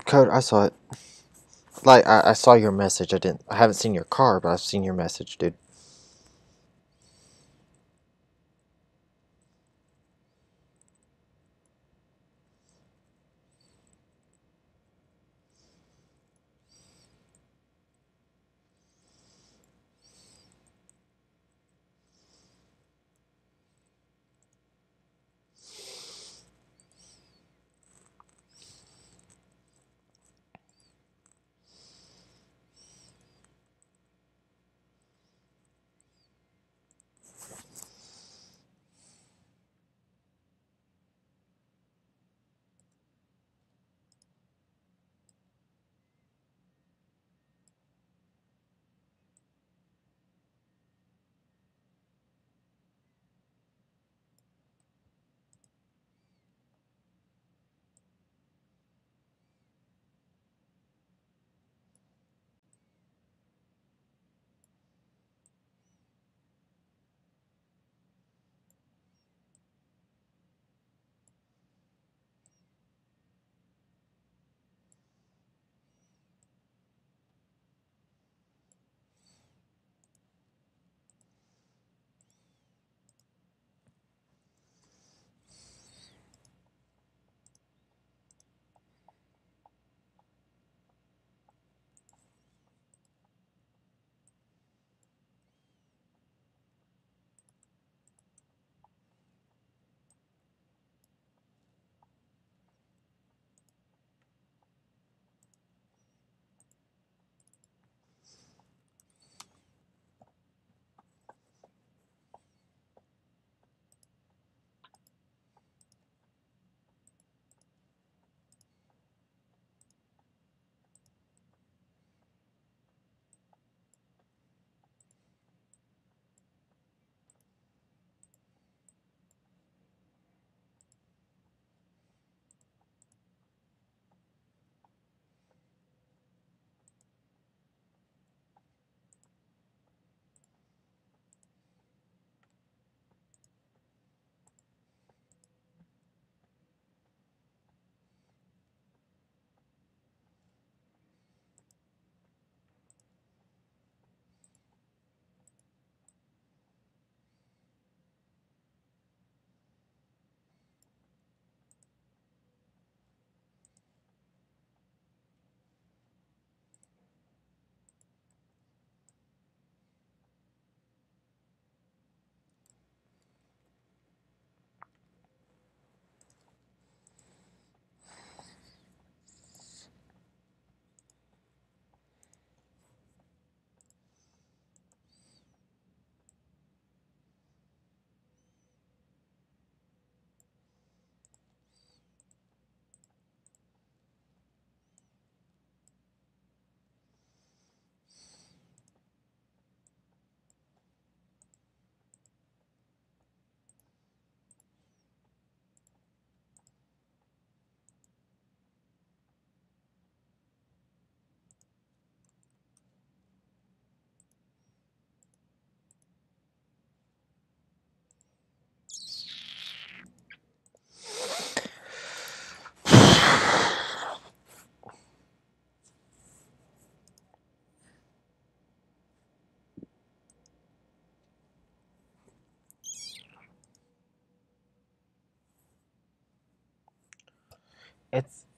Code, I saw it. Like, I saw your message. I haven't seen your car, but I've seen your message, dude.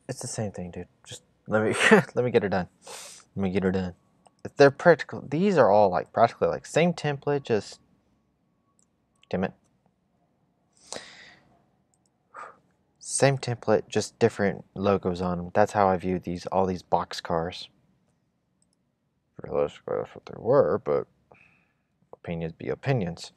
It's the same thing, dude. Just let me let me get her done. Let me get her done. They're practical. These are all like practically like same template. Just damn it. Same template, just different logos on them. That's how I view these all these box cars. Realistically, that's what they were, but opinions be opinions.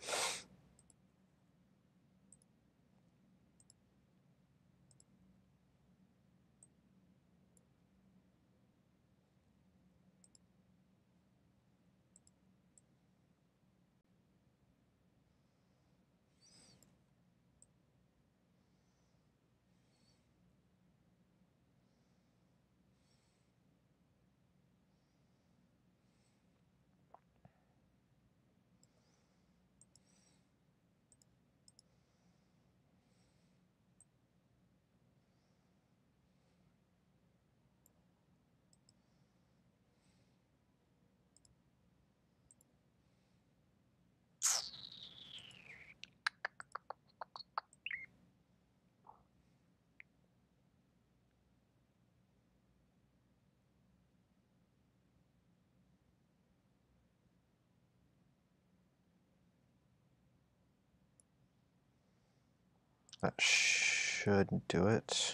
That should do it.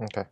Okay.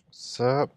What's up?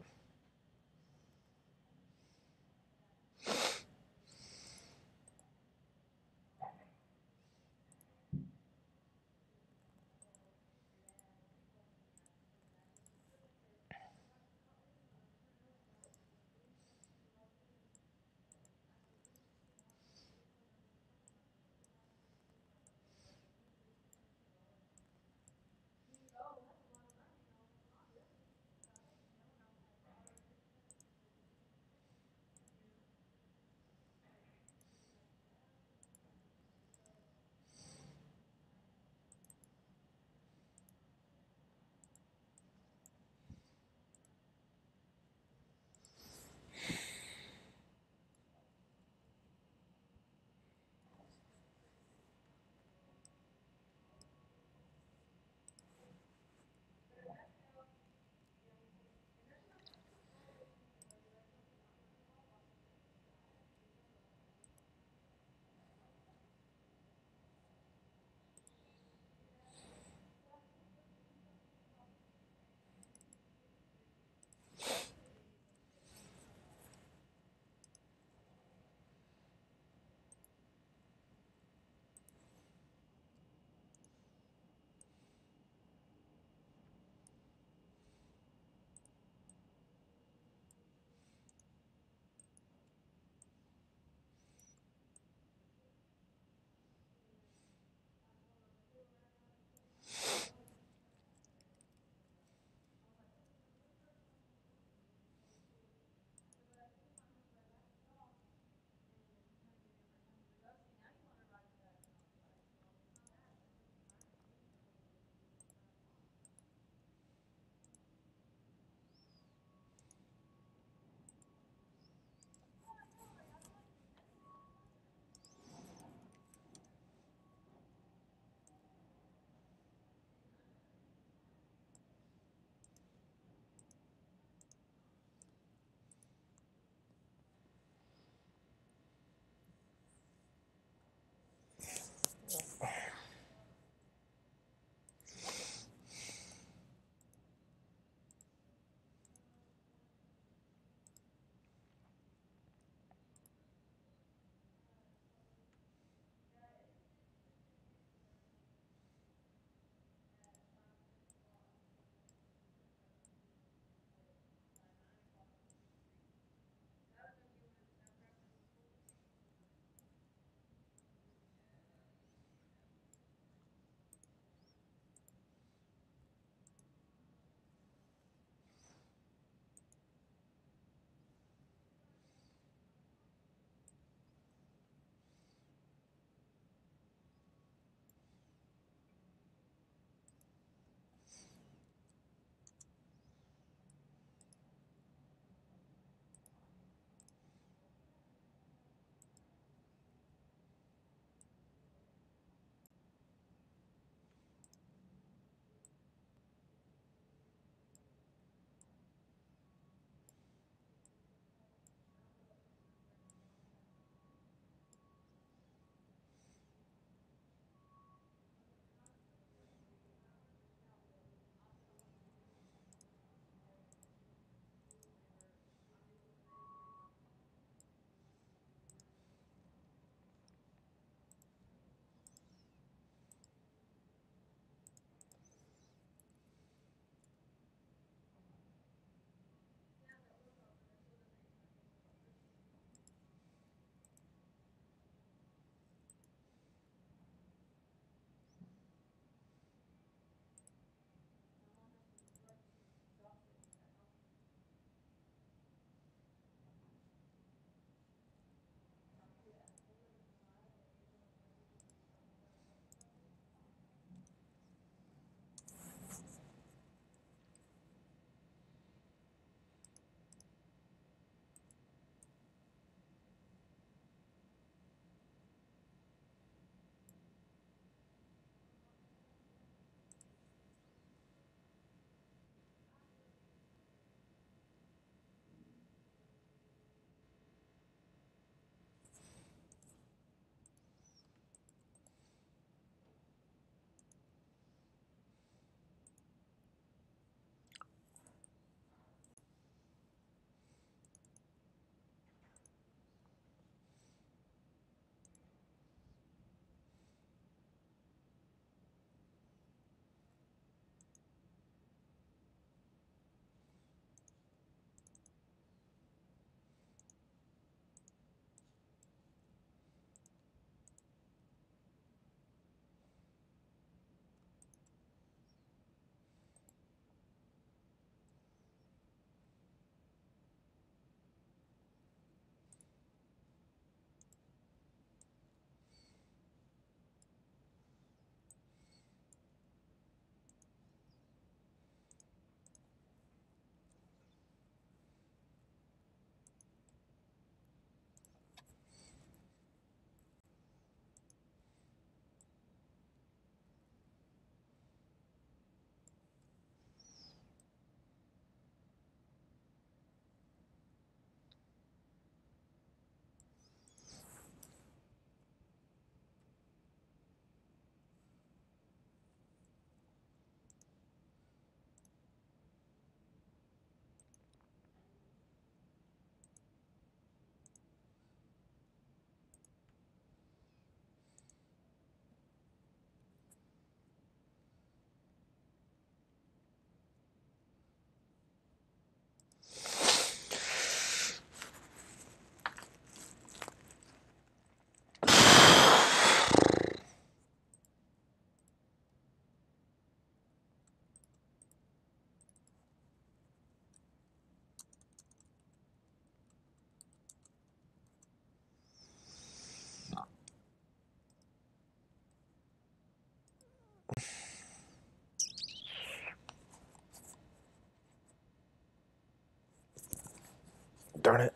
Darn it.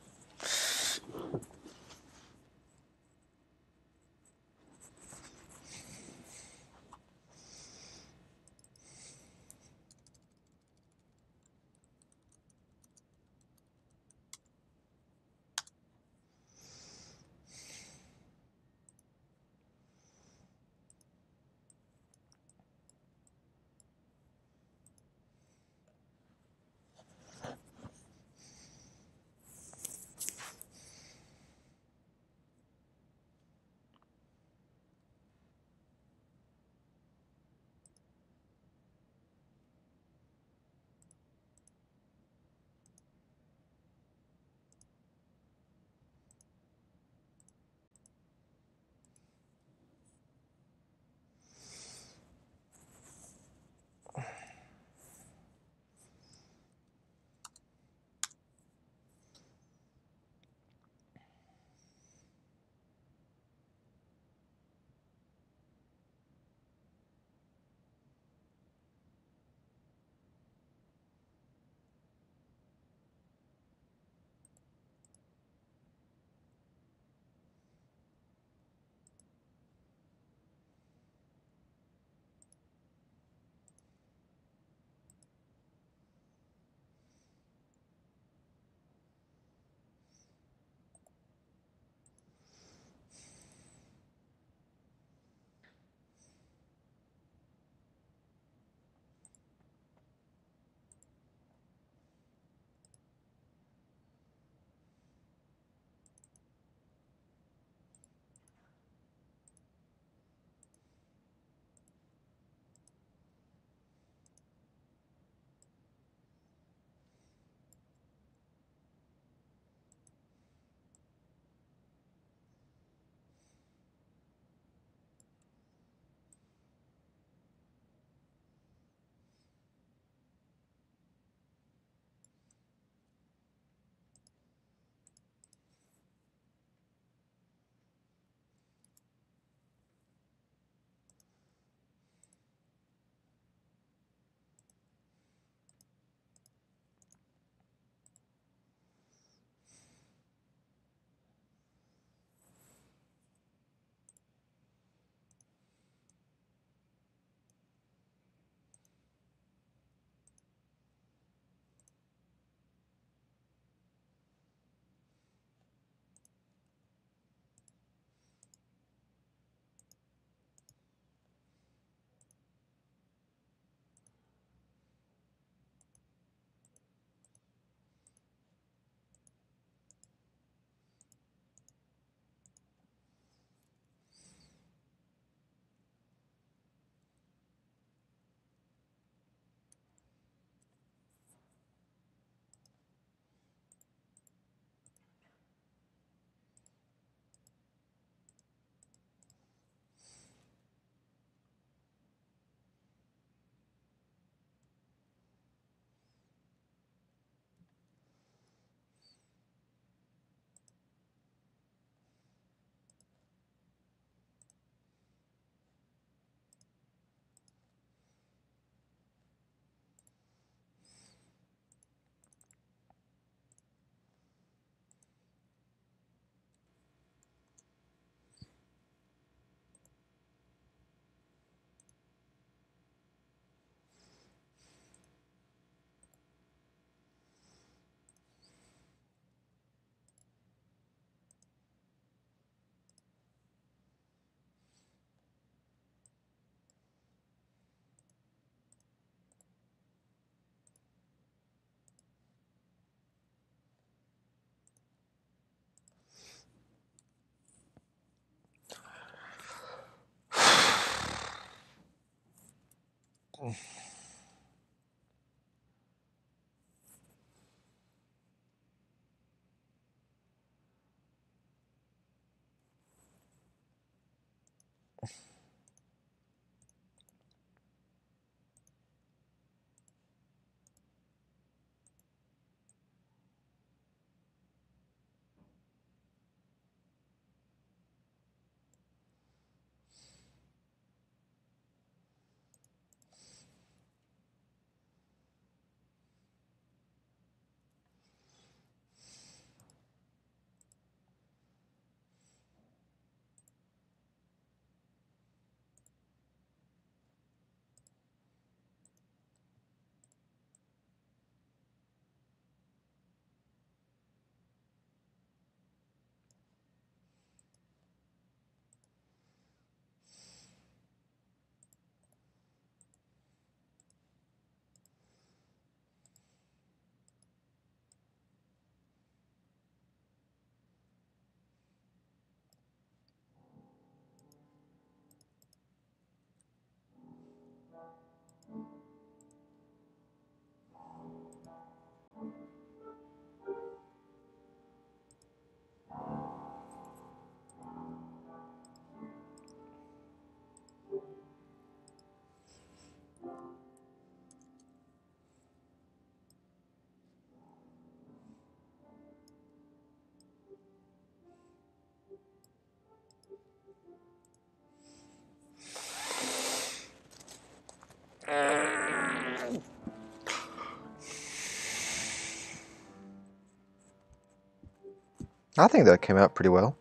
I think that came out pretty well.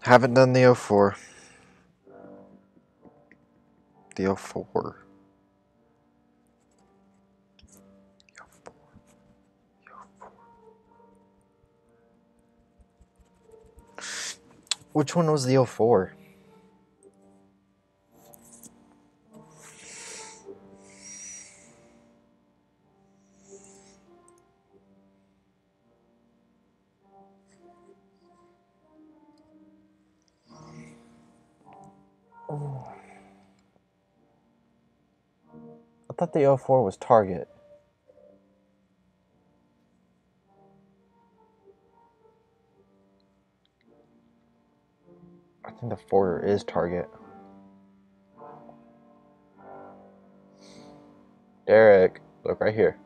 Haven't done the 04. The 04. Which one was the 04? Oh. I thought the 04 was Target. I think the 4 is Target. Derek, look right here.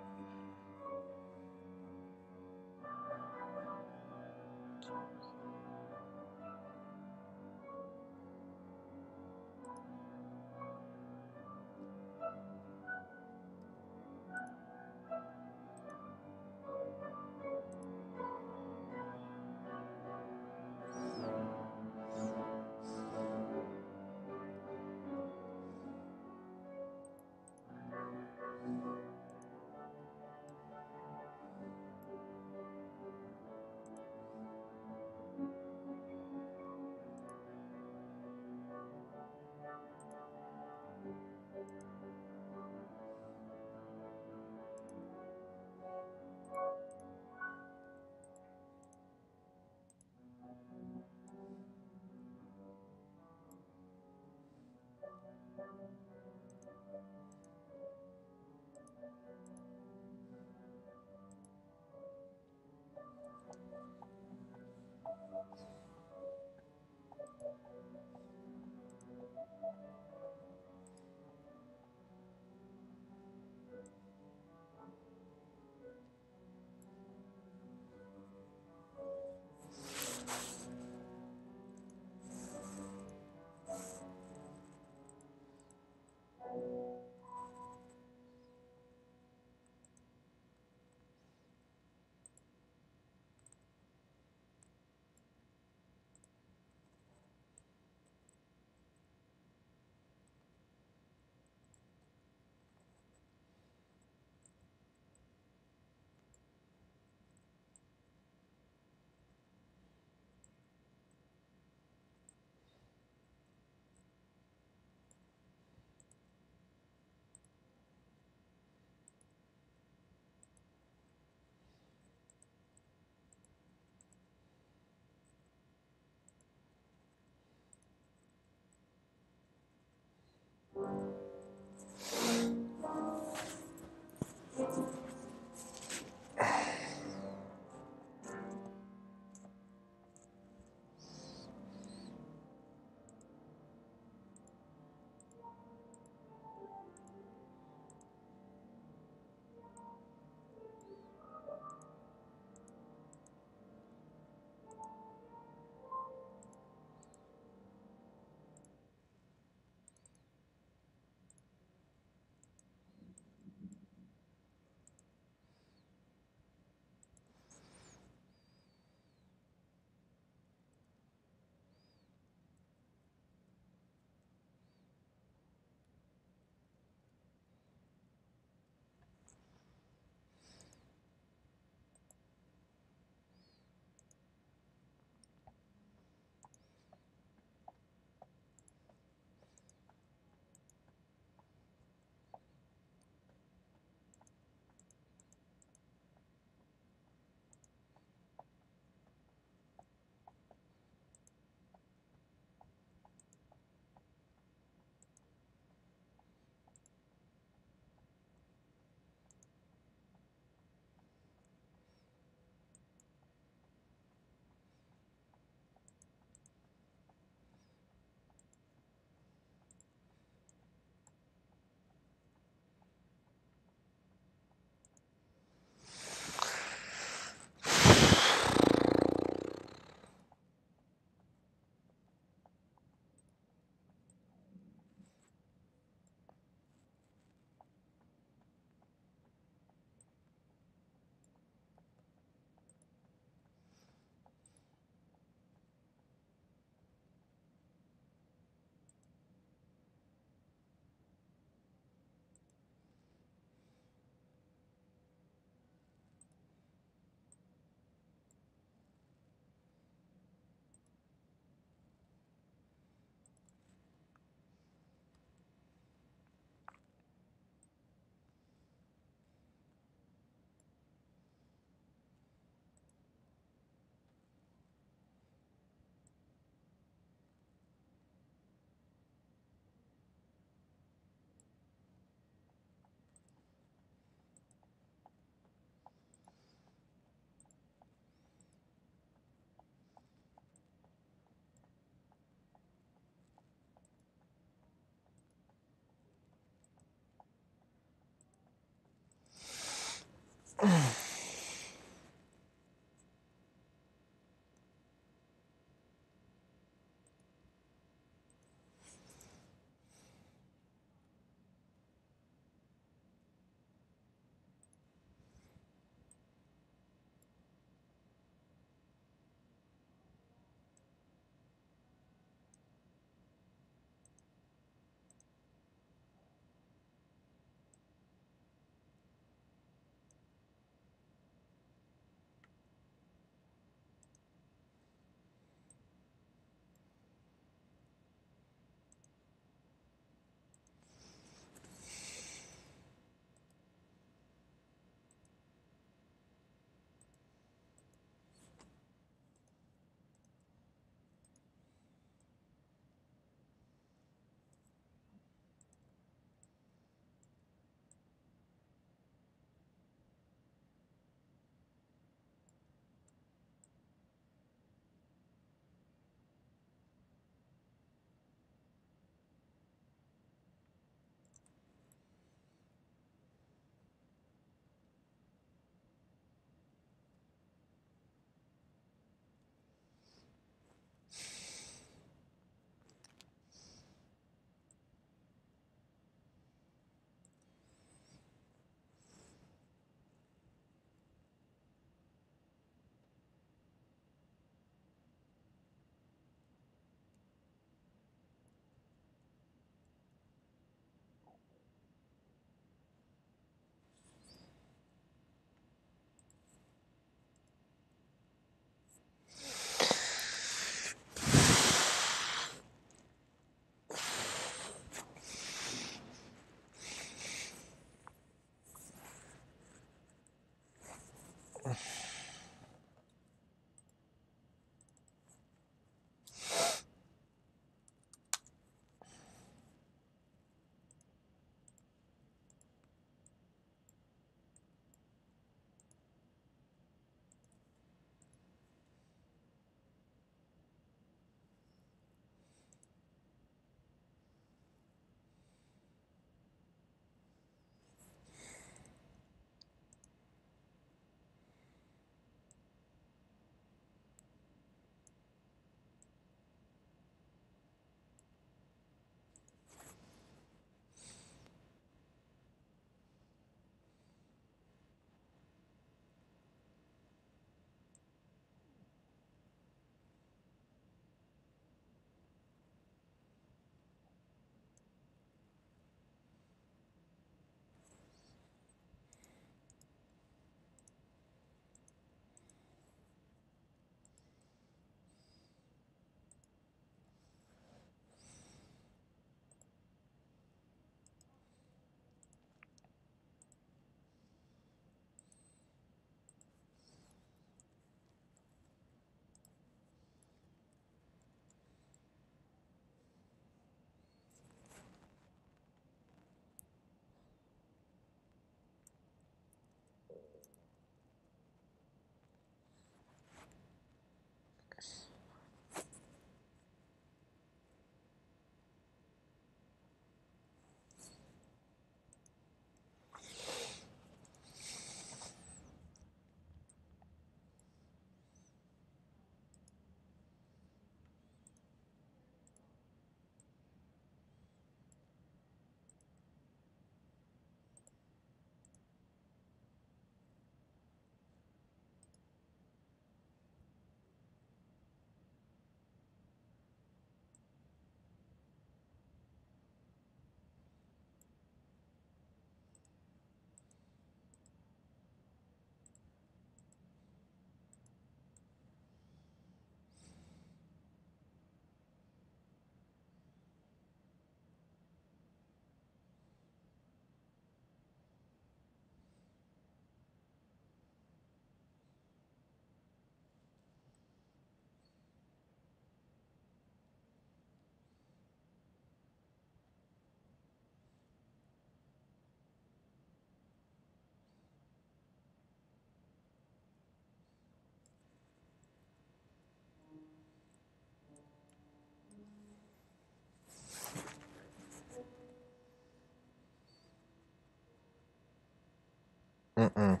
Mm-mm.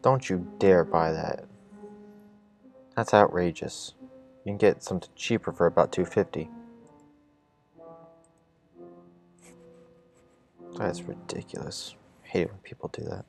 Don't you dare buy that. That's outrageous. You can get something cheaper for about $250. That's ridiculous. I hate it when people do that.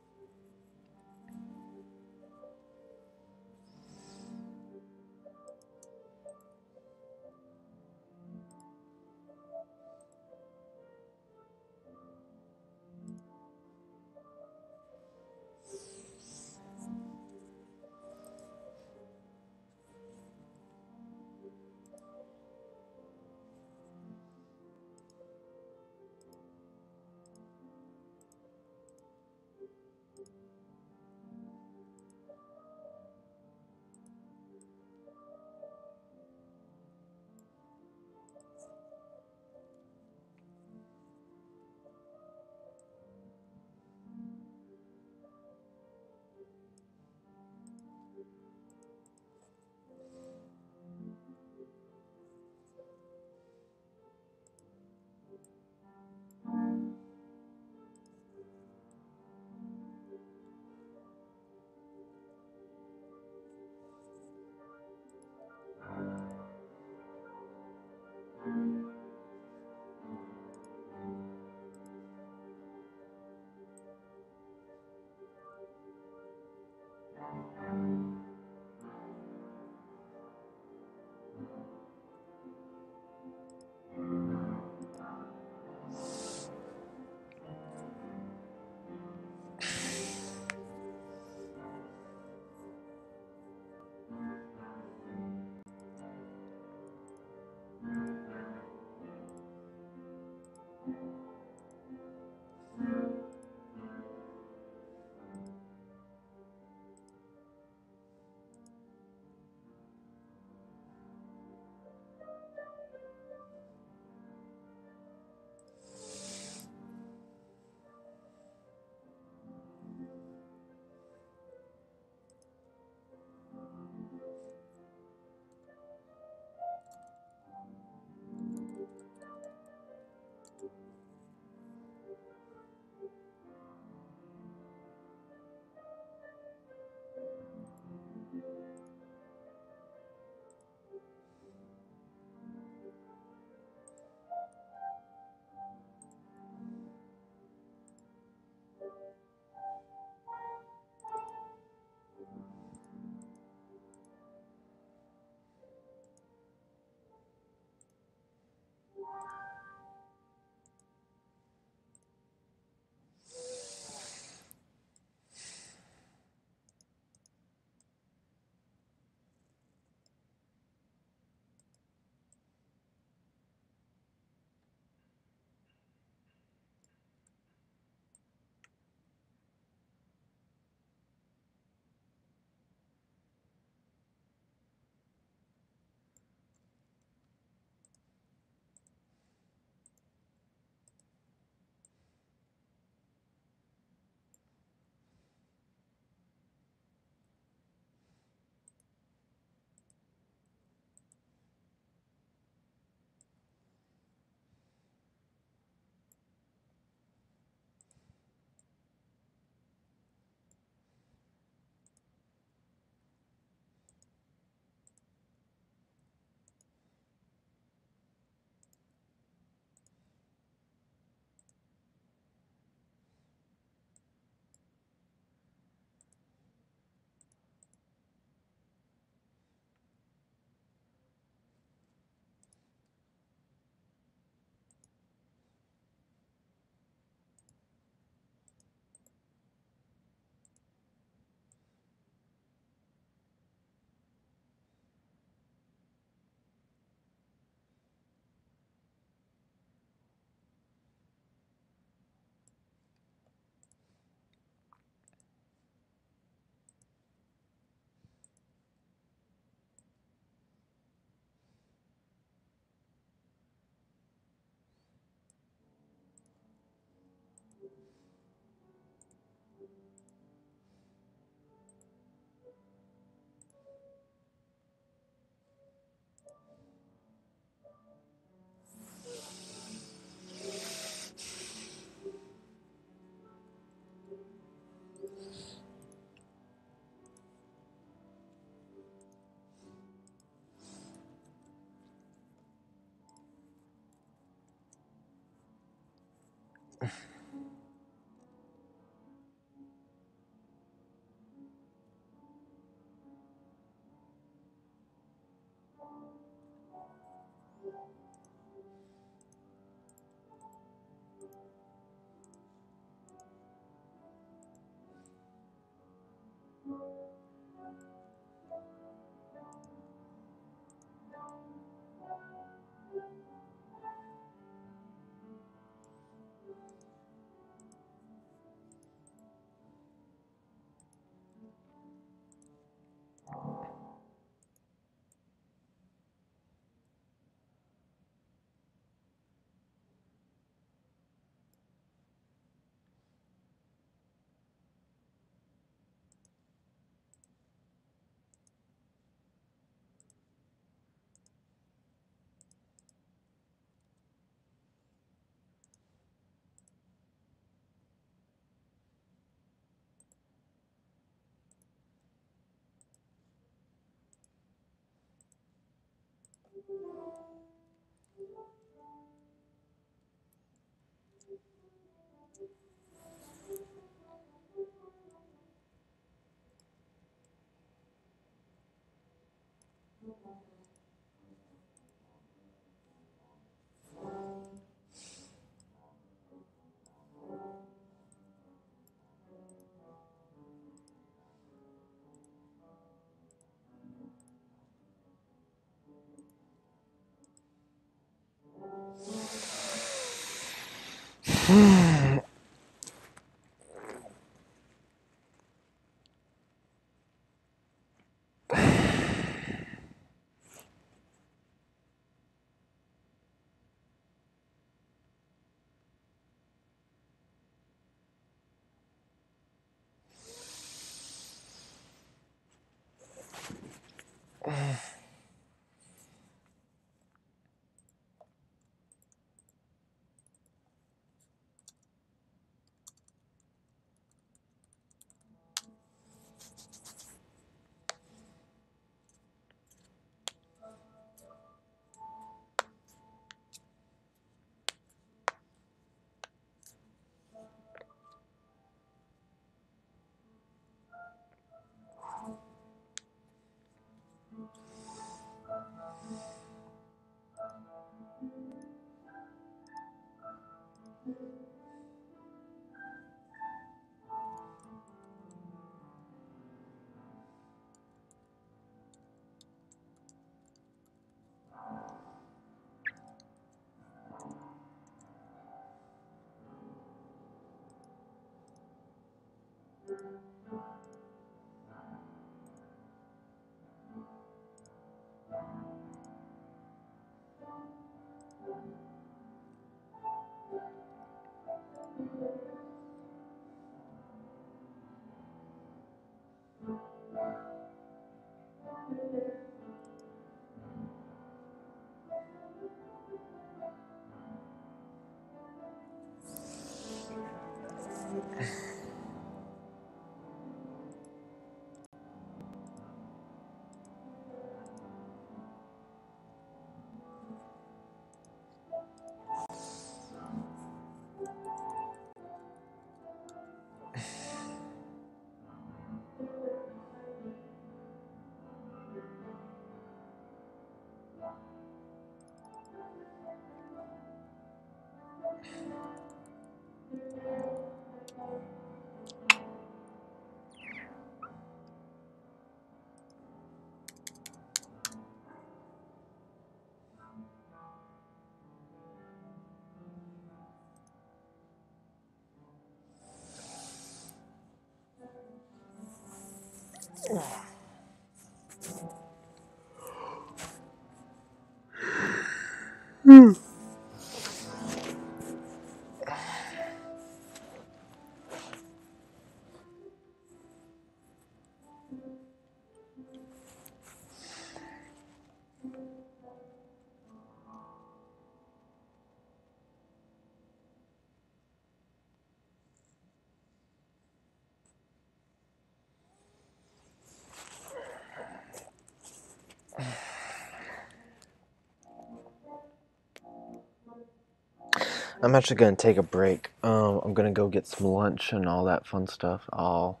I'm actually going to take a break. I'm going to go get some lunch and all that fun stuff. I'll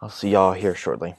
see y'all here shortly.